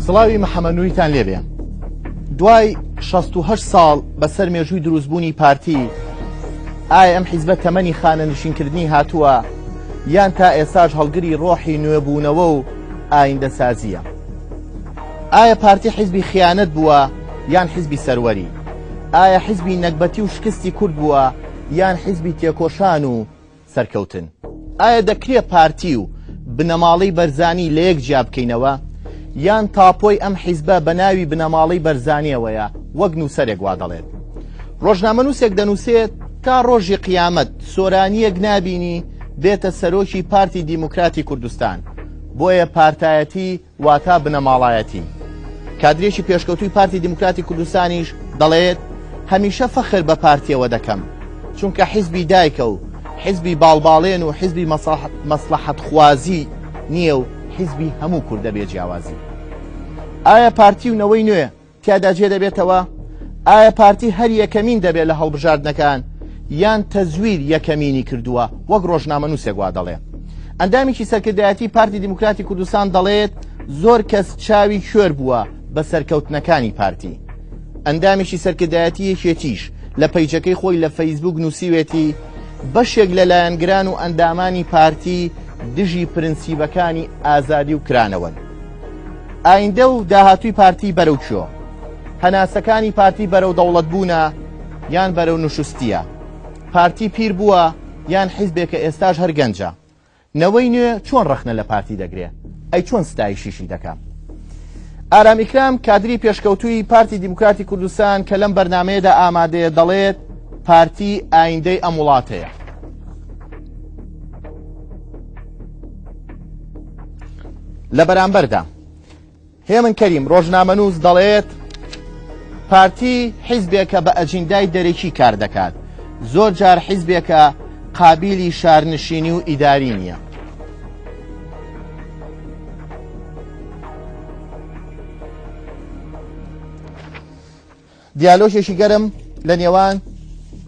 سڵاوی محەمەدنووریتان لێبێ. دوای 68 ساڵ بەسەر مێژووی دروستبوونی پارتی ئایا ئەم حیزبە تەمەنی خانەنشینکردنی هاتووە یان تا ئێساش هەڵگری ڕۆحی نوێبوونەوە و ئایندەسازیە؟ ئایا پارتی حیزبی خیانەت بووە یان حیزبی سەروەری؟ ئایا حیزبی نەکبەتی و شکستی کورد بووە یان حیزبی تێکۆشان و سەرکەوتن؟ ئایا دەکرێت پارتی و بنەماڵەی بەرزانی لە یەک جیا بکەینەوە یان تاپۆی ئەم حیزبە بە ناوی بنەماڵەی بەرزانیەوەیە وەک نووسەرێک وا دەڵێت؟ ڕۆژنامەنووسێک دەنووسێت تا ڕۆژی قیامەت سۆرانیەک نابینی بێتە سەرۆکی پارتی دیموکراتی کوردستان، بۆیە پارتایەتی واتە بنەماڵایەتی. کادرێکی پێشکەوتوی پارتی دیموکراتی کوردستانیش دەڵێت هەمیشە فەخر بە پارتیەوە دەکەم چونکە حیزبی دایکە و حیزبی باڵباڵێن و حیزبی مەسلحەت خوازی نییە و حیزبی هەموو کوردە بێ جیاوازی. ئایا پارتی و نەوەی نوێ تیادا جێ دەبێتەوە؟ ئایا پارتی هەر یەکەمین دەبێت لە هەڵبژاردنەکان یان تەزویر یەکەمینی کردووە وەک ڕۆژنامەنووسێک وا دەڵێ؟ ئەندامێکی سەرکردایەتی پارتی دیموکراتی کوردستان دەڵێت زۆر کەس چاوی کوێر بووە بە سەرکەوتنەکانی پارتی. ئەندامێکی سەرکردایەتی یەکێتیش لە پەیجەکەی خۆی لە فەیسبوک نووسیوێتی بەشێک لە لایەنگران و ئەندامانی پارتی دژی پرنسیبەکانی ئازادی و کرانەوەن. ئایندە و داهاتووی پارتی بەرەو چۆ؟ هەناسەکانی پارتی بەرەو دەوڵەت بوونە یان بەرەو نوشستیە؟ پارتی پیر بووە یان حیزبێکە ئێستاش هەر گەنجە؟ نەوەی نوێ چۆن ڕەخنە لە پارتی دەگرێت؟ ئەی چۆن ستایشیشی دەکەم؟ ئارام ئیکرام کادری پێشکەوتووی پارتی دیموکراتی کوردستان کە لەم بەرنامەیەدا ئامادەیە دەڵێت پارتی ئایندەی ئەم وڵاتەیە. لە بەرامبەردا هێمن کەریم ڕۆژنامەنووس دەڵێت پارتی حیزبێکە بە ئەجندای دەرەکی کار دەکات، زۆر جار حیزبێکە قابیلی شارنشینی و ئیداری نییە. دیالۆژێکی گەرم لە نێوان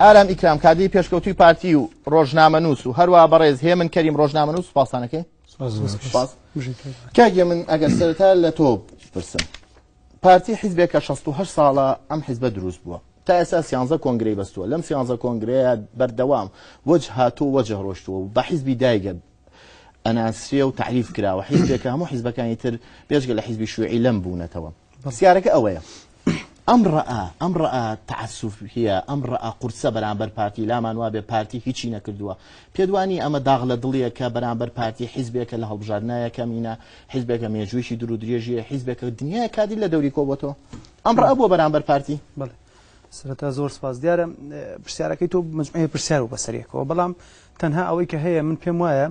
ئارام ئیکرام کادری پێشکەوتوی پارتی و ڕۆژنامەنووس و هەروە بەڕێز هێمن کەریم ڕۆژنامەنووس سوپاسانەکەی. کاگێ من ئەگەر سەرەتا لە تۆ پرسم، پارتی حیزبێکە 68 ساڵە ئەم حیزبە دروست بووە، تا ئێستا 13 کۆنگرەی بەستووە، لەم 13 کۆنگرەیە بەردەوام وەجه هاتووە وەجه ڕۆشتووە و بە حیزبی دایگە ئەناسرێ و تعریف کراوە. حیزبێکە هەموو حیزبەکانی تر بێژگە لە حیزبی شوعی لەم بوونەتەوە. پرسیارەکە ئەوەیە، ئەم ڕەئا تەعەسوف هەیە، ئەم ڕەئا قورسە بەرامبەر پارتی لامان وابێ پارتی هیچی نەکردووە، پێدوانی ئەمە داغ لە دڵیە کە بەرامبەر پارتی حیزبێکە لە هەڵبژاردنایەکە مینە، حیزبێکە مێژوویشی دوور و درێژیە، حیزبێکە دنیای کادی لە دەوری کۆبەتەوە، ئەم ڕەئا بووە بەرامبەر پارتی؟ بەڵێ سەرەتا زۆر سپاس. دیارە پرسیارەکەی تۆ مجموعەیە پرسیار و بەسەریەکەوە، بەڵام تەنها ئەوەی کە هەیە من پێم وایە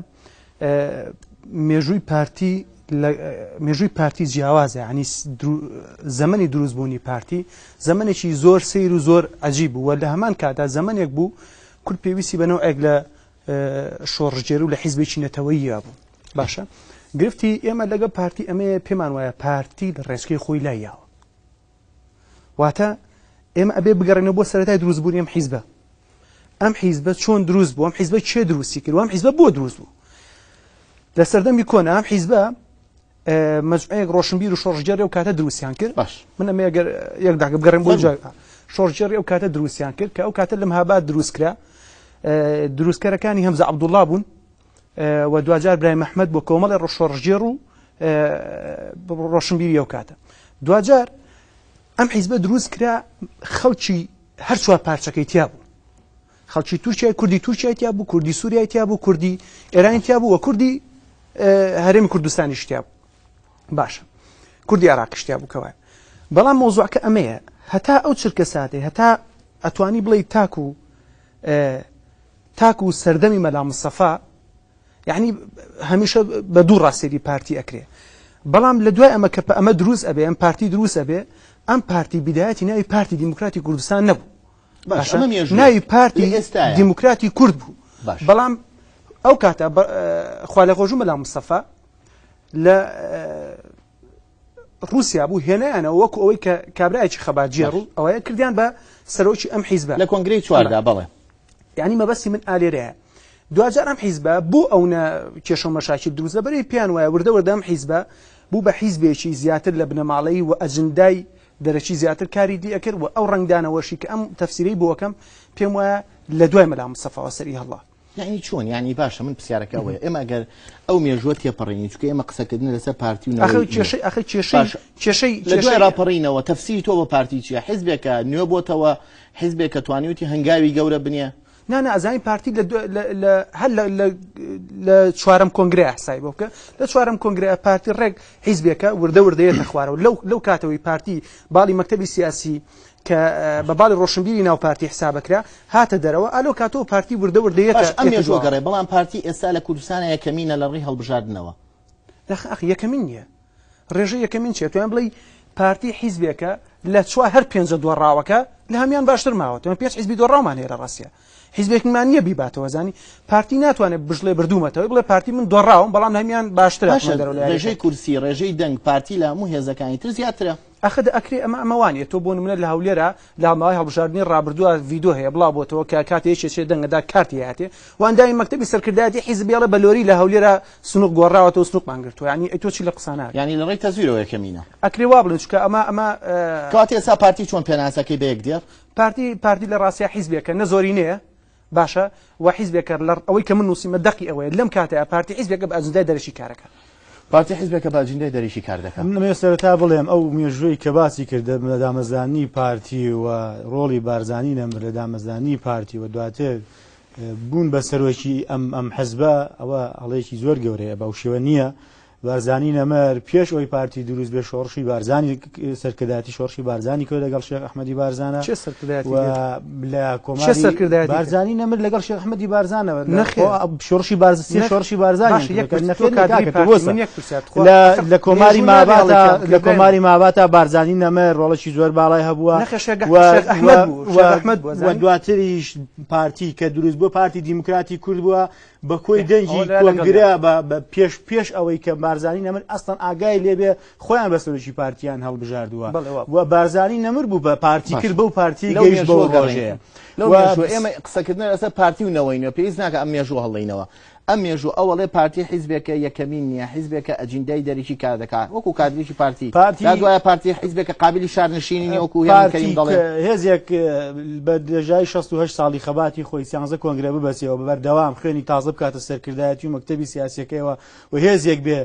مێژووی پارتی جیاوازە، ینی زەمەنی دروستبوونی پارتی زەمەنێکی زۆر سیر و زۆر عەجیب بوو، لە هەمان کاتا زەمەنێک بوو کورد پێویستی بەنەوەیەک لە شۆڕژێر و لە حیزبێکی نەتەوەییە بوو. باشە گرفتی ئێمە لەگە پارتی ئەمەیە پێمان وایە پارتی لە ڕێچکەی خۆی لایەوە، واتە ئێمە ئەبێ بگەڕێنەوە بۆ سەرەتای دروستبوونی ئەم حیزبە. ئەم حیزبە چۆن دروست بوو؟ ئەم حیزبە چێ دروستی کرد؟ ئەم حیزبە بۆ دروست بوو؟ لە سەردەمی کۆنا ئەم حیزبە مجموعەیەک ڕۆشنبیر و شۆڕژێر و کاتە دروستیان کرد. باش من ئەمە یەک داگە بگەڕێم بۆ جای شۆڕژێر و کاتە دروستیان کرد کە ئەو کاتە لە مەهاباد دروست کرا. دروستکەرەکانی هەمزە عەبدوڵڵا بوون و دوجار برای مەحمەد بۆ کۆمەڵی شۆڕژێر و ڕۆشنبیری ئەو کاتە. دوجار ئەم حیزبە دروست کرا، خەڵکی هەر چوار پارچەکەی تیا بوو، خەڵکی تورکیای کوردی تورکیای تیا بوو، کوردی سووریای تیا بوو، کوردی ئێرانی تیا بوو و کوردی هەرێمی کوردستانیش تیا بوو. باشە کوردی عێراقیش تیا بوو کەوایە. بەڵام مۆزوعەکە ئەمەیە، هەتا ئەو چرکە ساتێ هەتا ئەتوانی بڵێ تاک و سەردەمی مەلا مستەفا، یعنی هەمیشە بە دوو ڕاستێری پارتی ئەکرێ. بەڵام لە دوای ئەمە کە ئەمە دروست ئەبێ، ئەم پارتی دروست ئەبێ، ئەم پارتی بدایەتی ناوی پارتی دیموکراتی کوردستان نەبوو، ناوی پارتی دیموکراتی کورد بوو. بەڵام ئەو کاتە خوا لە خۆشوو مەلا مستەفا لە رووسیا بوو هێنایانەوە وەکو ئەوەی کە کابرایەکی خەباتجیە ڕوو ئەوەیە کردیان بە سەرۆکی ئەم حیزبە لە کۆنگرەی چواردا. بەڵێ یعنی مەبەستی من ئالێرەیە. دوجار ئەم حیزبە بۆ ئەو کێشە و مەشاکل دروست دەبەرەوەی پێیان وایە وردە ئەم حیزبە بوو بە حیزبێکی زیاتر لە بنەماڵەیی و ئەجندای دەرەکی زیاتر کاری دی ئەکرد و ئەو ڕنگدانەوەشی کە ئەم تەفسیرەی بۆکەم پێم وایە لە دوای مەلا مستەفا سەری هەڵا. یعنی چۆن یعنی باشە من پرسیارەکە ئەوەیە ئێمە ئەگەر ئەو مێژووە تێپەڕێنی چونکە ئێمە قسەکردن لەسەر پارتی و کێشەی لە دوای ڕاپەڕینەوە تەفسیری تۆ بە پارتی چیە حیزبێکە نوێ بۆتەوە حیزبێکە توانیوتی هەنگاوی گەورە بنیە نانە ئەزانی پارتی هەر لە چوارەم کۆنگرەیە حسای بۆ بکە لە چوارەم کۆنگرەیە پارتی ڕێک حیزبێکە وردە وردەیەتە خوارەوە لەو کاتەوەی پارتی باڵی مەکتەبی سیاسی کە بە باڵی ڕۆشنبیری ناو پارتی حسابەکرا هاتە دەرەوە ئەلۆ کاتەوە پارتی وردە وردەیەتە ئەم مێژووەگەڕێ بەڵام پارتی ئێستا لە کوردستانە یەکەمینە لە ڕێی هەڵبژاردنەوە یەکەمین نییە ڕێژەی یەکەمین چێت توان بڵێ پارتی حیزبێکە لە چوار هەر پێنجە دۆڕاوەکە لە هەمیان باشتر ماوە تۆ پێش حیزبی دۆڕاومان هەیە لە ڕاستیە حیزبێکمان نییە بیباتەوە زانی پارتی ناتوانێت بژڵێ بردوومەتەوە بڵێ پارتی من دۆڕاوم بەڵام هەمیان باشترە ڕێژەی کورسی ڕێژەی دەنگ پارتی لە هەموو هێزەکانی تر زیاترە ئەخد ئەکرێ ئەمەوانە تۆ بۆ نمونە لە هەولێرە لە ماوەی هەڵبژاردننی ڕابردووە ڤیدۆ هەیە بڵاو بۆتەوە کە کاتێکێ دەنگەدا کارتی هاتێ واندامی مەکتەبی سەرکردایەتی حیزبێڵە بەلۆری لە هەولێرە سنووق گۆڕاوەتەوە سنووقمان گرتووە ینی تۆ چی لە قسانە ینی لە ڕێی تەزویرەوە یەکەمینە ئەکرێ وا بڵێن چکە ئەمە کاتی ئێستا پارتی چۆن پێناسەکەی بە یەک دێر پارتی لە ڕاستیە حیزبێکە نەزۆری نەیە باشە و حیزبێکە ئەوەی کە من نووسیمە دەقی ئەوەیە لەم کاتەیە پارتی حیزبێکە بە ئەجندای دەرەشی کارەکە پارتی حیزبێکە بە ئەجندای دەرەشی کار دەکات من سەرەتا بڵێم ئەو مێژووی کە باسی کردە لە دامەزانی پارتی و ڕۆڵی بارزانی نەمر لە دامەزانی پارتی و دواتر بوون بە سەرۆکی ئەم حەزبە ئەوە هەڵەیەکی زۆر گەورەیە بەو شێوە نییە بارزانی نەمەر پێش ئەوی پارتی دروست بێ شۆڕشی بارزانی سەرکردایەتی شۆڕشی بارزانی کرد لەگەڵ شێخ ئەحمەدی بارزانە لە کۆماری بارزانی نەمر لەگەڵ شێخ ئەحمەدی بارزانەوە شۆڕشی شۆڕشی بارزانی لە کۆماری ماباتە بارزانی نەمەر ڕۆڵەکی زۆر باڵای هەبووە دواتریش پارتی کە دروست بۆ پارتی دیموکراتی کورد بووە بە کۆی دەنجی کۆنگرە پێش ئەوەی کە بارزانی نەمر ئەستان ئاگای لێبێ خۆیان بە سەرۆکی پارتیان هەڵبژاردووە و بارزانی نەمر بوو بە پارتی کرد بەو پارتی گەیشت بۆ ڕۆژەیە ئێمە قسەکردن لەسەر پارتی و نەوەینەوە پێویست ناکە ئەم مێژوو هەڵڵینەوە ئەم مێژوو ئەوەڵێ پارتی حیزبێکە یەکەمین نییە حیزبێکە ئەجندای دەرەکی کار دەکات وەکو کادرێکی پارتی دوایە پارتی حیزبێکە قابلی شارنشینی وەکو هێمکەریم دەڵێ هێزێک بە درێژای 68 ساڵی خەباتی خۆی سیانزە کۆنگرە ببەسەوە بەبەردەوام خوێنی تازە بکاتە سەرکردایەتی و مەکتەبی سیاسیەکەیەوە و هێزێک بێ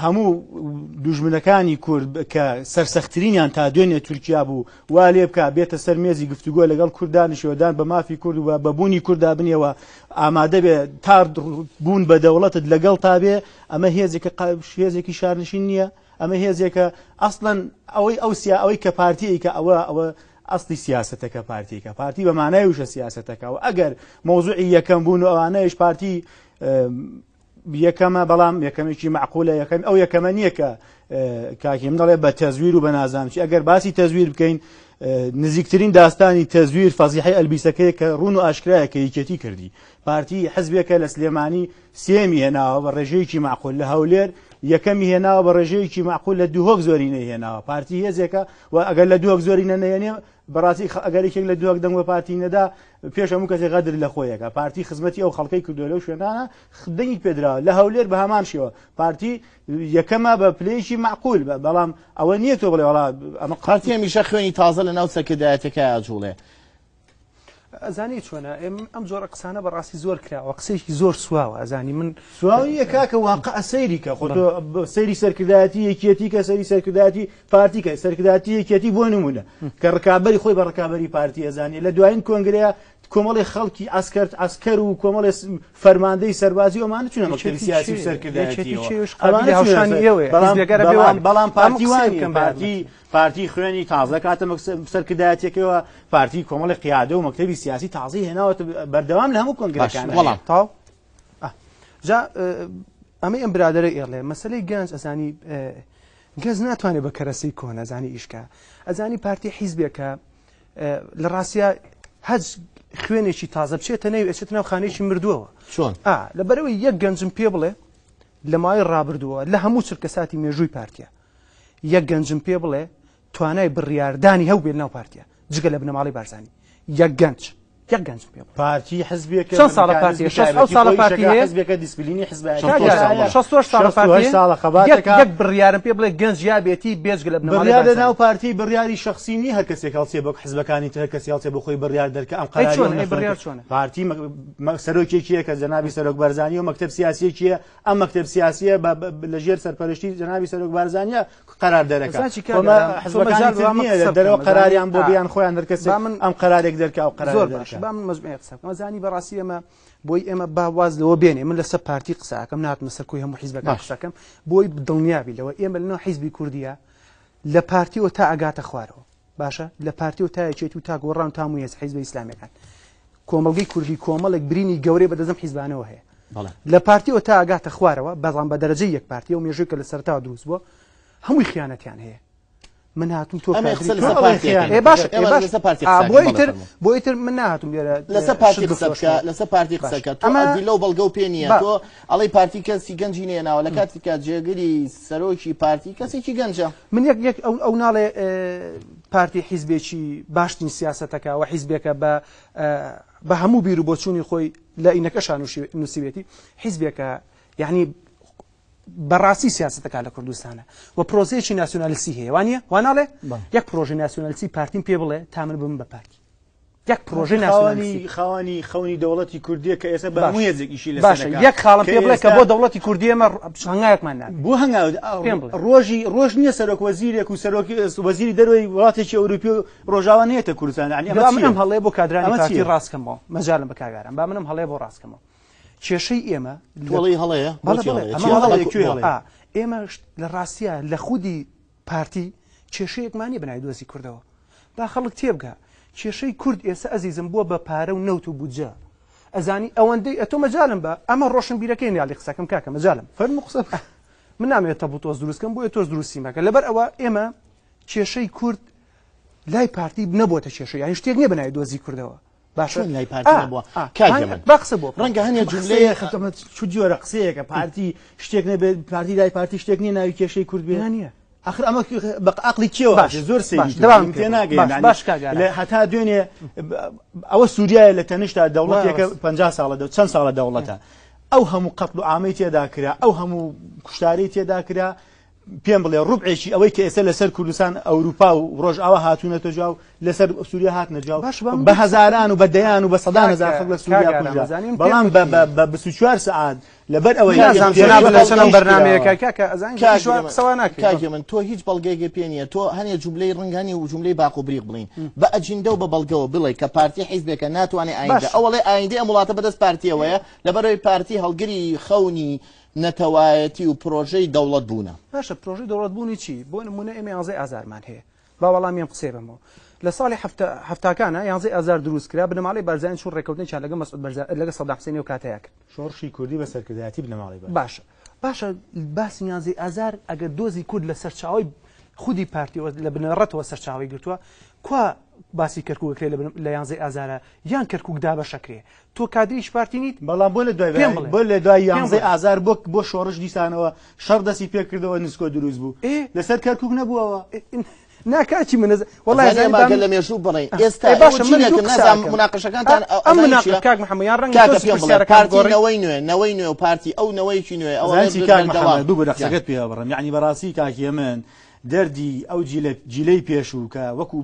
هەموو دوژمنەکانی کورد کە سەرسەختترینیان تا دوێنێ تورکیا بوو وا لێ بکە بێتە سەر مێزی گفتوگۆ لەگەڵ کوردانیشەوەدان بە مافی کورد و بە بوونی کووردا بنیەوە ئامادە بێ تا بوون بە دەوڵەتت لەگەڵ تا بێ ئەمە هێزێکی شارنشین نییە ئەمە هێزێکە ئەسڵەن ئەوەی کە پارتیی کە ئەوە ئەستی سیاستەکە پارتیکە پارتی بە مانای وشە سیاستەکە و ئەگەر مۆزوعی یەکەم بوون و ئەوانەیەش پارتی یەکەمە بەڵام یەکەمێکی معقولە ئەو یەکەمە نییە کە کاکیم دەڵێ بە تەزویر و بە نازانچی ئەگەر باسی تەزویر بکەین نزیکترین داستانی تەزویر فەزیحەی ئەلبیسەکەی کە ڕوون و ئاشکرایە کە یەکێتی کردی پارتی حزبێکە لە سلێمانی سێمی هێناوە بە ڕێژەیەکی معقول لە هەولێر یەکەمی هێناوە بە ڕێژەیەکی معقول لە دووهۆک زۆری نەهێناوە پارتی هێزێکە و ئەگەر لە دووهۆک زۆری نەهێنێ بەڕاستی ئەگەرێکێک لە دووهۆک دەنگ بە پارتی نەدا پێش هەموو کەسێک غەدر لە خۆیەکە پارتی خزمەتی ئەو خەڵکەی کردووە لەو شوێنانە دەنگی پێدراوە لە هەولێر بە هەمان شێوە پارتی یەکەمە بە پلەیەکی معقول بەڵام ئەوە نییە تۆ بڵێ وڵا ئەمە پارتی هەمیشە خوێنی تازە لە ناو سەرکردایەتەکە ئاجوڵێ ئەزانی چۆنە ئەم جۆرە قسانە بەڕاستی زۆر کراوە قسەیەکی زۆر سواوە ئەزانی من سواوی کاکە واقع سەیری کە خۆ سەیری سەرکردایەتی یەکێتی کە سەری سەرکردایەتی پارتیکە سەرکردایەتی یەکێتی بۆ نمونە کە ڕکابەری خۆی بە ڕکابەری پارتی ئەزانێ لە دوایین کۆنگرەیە کۆمەڵی خەڵکی ئەسکەر و کۆمەڵی فەرماندەی سەربازی ئەومان نچونە مەکتەبی سیاسی و سەرکردایەتی بەڵام پارتی خوێنی تازە کاتە سەرکردایەتێکەوە پارتی کۆمەڵی قیادە و مەکتەبی سیاسی تازی هێناوە بەردەوام لە هەموو کۆنگرەکان وەڵام تاو جا ئەمەی ئەم برادەرە ئێڵێ مەسەلەی گەنج ئەزانی گەز ناتوانێت بە کەرەسەی کۆن ئەزانی ئیشکە ئەزانی پارتی حیزبێکە لە ڕاستیە هەج خوێنێکی تازە بچێتە نەوێ ئەچێتە ناو خانەیەکی مردووەوە چۆن لەبەرەوەی یەک گەنجم پێ بڵێ لە ماوەی ڕابردووە لە هەموو چرکەساتی مێژووی پارتیە یەک گەنجم پێ بڵێ توانای بڕیاردانی هەو بێت ناو پارتیە جگە لە بنەماڵی بارزانی یەک گەنج یەک گەنج پێ بڵێ پارتی حزبێک چەند ساڵە پارتیە 60 ساڵە پارتی هەیە حزبێکە دیسپلینی حزب 60 ساڵە پارتی یەک بڕیارم پێ بڵێ گەنج یا بێتی بێجگە لە بڕیار لە ناو پارتی بڕیاری شخصی نی هەر کەسێک هەڵچێ بۆ حزبەکانی تر کەسی هەڵچێ بۆ خۆی بڕیار دەرکە ئەم قەراریە بڕیار چۆنە پارتی سەرۆکێکیە کە جەنابی سەرۆک بارزانانی و مەکتەب سیاسیەکیە ئەم مەکتەب سیاسیە لەژێر سەرپەرشتی جەنابی سەرۆک بارزانیە قەرار دەرەکات حزبەکانی دەرەوە قەراریان بۆ بیان خۆیان دەرکەسێ ئەم قەرارێک دەرکا و قەرار دەرکات با من مەجموعەیە قسەکەم ئەزانی بەڕاستی ئێمە بۆی ئێمە باواز لەوە بێنێ من لەسەر پارتی قساکەم نهاتمە سەر کۆی هەموو حیزبەکان قسەکەم بۆی دڵنیابی لەوە ئێمە لەناو حیزبی کوردیە لە پارتیەوە تا ئەگاتە خوارەوە باشە لە پارتیەوە تا یەکێتی و تا گۆڕان تا هەموو هێز حیزبە ئیسلامیەکان کۆمەڵگەی کوردی کۆمەڵێک برینی گەورەی بەدەستم حیزبانەوە هەیە لە پارتیەوە تا ئەگاتە خوارەوە بەڵام بە دەرەجەی یەک پارتیە و مێژووی کە لە سەرتاوە دروست بووە هەمووی خیانەتیان هەیە من هاتم تۆ بۆی تر من نهاتم لەسەر پارتی لەسەر پارتی قسەکە تۆ لەو بەڵگە و پێ نییە تۆ ئەڵەی پارتی کەسی گەنجی نێناوە لە کاتی کات جێگەری سەرۆکی پارتی کەسێکی گەنجە من یەک ئەو ناڵێ پارتی حیزبێکی باشترین سیاسەتەکە و حیزبێکە بە هەموو بیر و بۆچوونی خۆی لە ئینەکەشان نووسیوێتی حیزبێکە یعنی بەڕاستی سیاستەکە لە کوردستانە و پرۆژەیەکی ناسیۆنالیستی هەیە وانە واناڵێ یەک پرۆژە ناسیۆنالیستی پارتیم پێ بڵێ تا من بم بە پارتی یەک پرۆژە ناسیۆنالیستی خاوەنی دەوڵەتی کوردیە کە ئێستا بە هەموو هێزێکیشی لە باشە یەک خاڵم پێ بڵێ کە بۆ دەوڵەتی کوردی ئێمە هەنگایەکمان نابێت بۆ هەنگاو ڕۆژ نییە سەرۆک وەزیرێک و سەرۆکی وەزیری دەرەوەی وڵاتێکی ئەوروپی و ڕۆژاوە نێتە کوردستان منم هەڵێ بۆ کادرانی پارتی ڕاستکەمەوە مەجالم بە کاگارم با منم هەڵێ بۆ ڕاستکەمەوە کێشەی ئێمە وڵی هەڵەیە ئێمە لە ڕاستیە لە خودی پارتی کێشەیەکمانی بنای دۆزی کوردەوە با خەڵک تێبگە کێشەی کورد ئێستا ئەزیزم بووە بە پارە و نەوت و بودجە ئەزانی ئەوەندەی ئەتۆ مەجالم بە ئەمە ڕۆشن بیرەکەی نیالی قسەکەم کاکە مەجالم فەرمو قسە من نامێت بۆ تۆز دروستکەم بۆیە تۆز دروستی مەکە لەبەر ئەوە ئێمە کێشەی کورد لای پارتی نەبووە کێشەی یانی شتێک نییە بنای دۆزی کوردەوە باشە لای پارتی نەبووە کاگەمن بەقسە بۆ ڕەنگە هەنێ جملەیە خەتەمە چ جۆرە قسەیەکە پارتی شتێک نەبێت پارتی لای پارتی شتێک نییە ناوی کێشەی کورد بێ نییە آخر ئەمە بە عقلی کێوە زۆر پێ ناگەین هەتا دوێنێ ئەوە سووریایە لە تەنیشتا دەوڵەتێکە 50 ساڵە چەند ساڵە دەوڵەتە ئەو هەموو قەتڵ و ئامەی تێدا کرا ئەو هەموو کوشتارەی تێدا کرا پێم بڵێ ڕوبعێکی ئەوەی کە ئێستا لەسەر کوردستان ئەوروپا و ڕۆژئاوا هاتوونەتە جاو لەسەر سووریا هاتنە جاو بە هەزاران و بە دەیان و بە سەدان هزار خەڵک لە سووریا کوژرا بەڵام بە 24 سعات لەبەر ئەوەی کاکە من تۆ هیچ بەڵگەیەکی پێ نییە تۆ هەنێ جوملەی ڕنگانی و جوملەی باق و بریق بڵین بە ئەجندە و بە بەڵگەوە بڵێ کە پارتی حیزبێکە ناتوانێت ئایندە ئەوڵێ ئایندەی ئەم وڵاتە بەدەست پارتیەوەیە لەبەرەوەی پارتی هەڵگری خەونی نەتەوایەتی و پرۆژەی دەوڵەت بوونە باشە پرۆژەی دەوڵەت بوونی چی بۆ نمونە ئێمە 11 ئازارمان هەیە با وەڵامیان قسێ بمەوە لە ساڵی هەفتاکانە 11 ئازار دروست کرا بنەماڵی بارزانانی چون ڕێکەوتنی چا لەگە مەسعود بەرزان لەگە سەدام حوسێنی و کاتەیە کرد شۆڕشی کوردی بە سەرکردایەتی بنەماڵی باشە باسی 11 ئازار ئەگەر دۆزی کورد لە سەرچاوی خودی پارتیەوە لە بنەڕەتەوە سەرچاوی گرتووە کوا باسی کەرکووەکرێ لە 11 ئازارە یان کەرکووک دابەشەکرێ تۆ کادریش پارتی نیت بەڵام بۆ لە دوای 11 ئازار بۆ شۆڕش دیسانەوە شەڕ دەستی پێکردەوە نسکۆ دروست بوو لەسەر کەرکووک نەبووەوە ناکاتی من وڵای لە مێژوو بڵێ ئێستا باشە مناقەشەکانتان ئەم مناقەش کاک محەممەد ڕەنگەوەی نوێ و پارتی ئەو نەوەیکی نوێ ئەوە دوو بەرەقسەکەت پێ بڕم یعنی بەڕاستی کاکی من دەردی ئەو جیلەی پێشووکە وەکو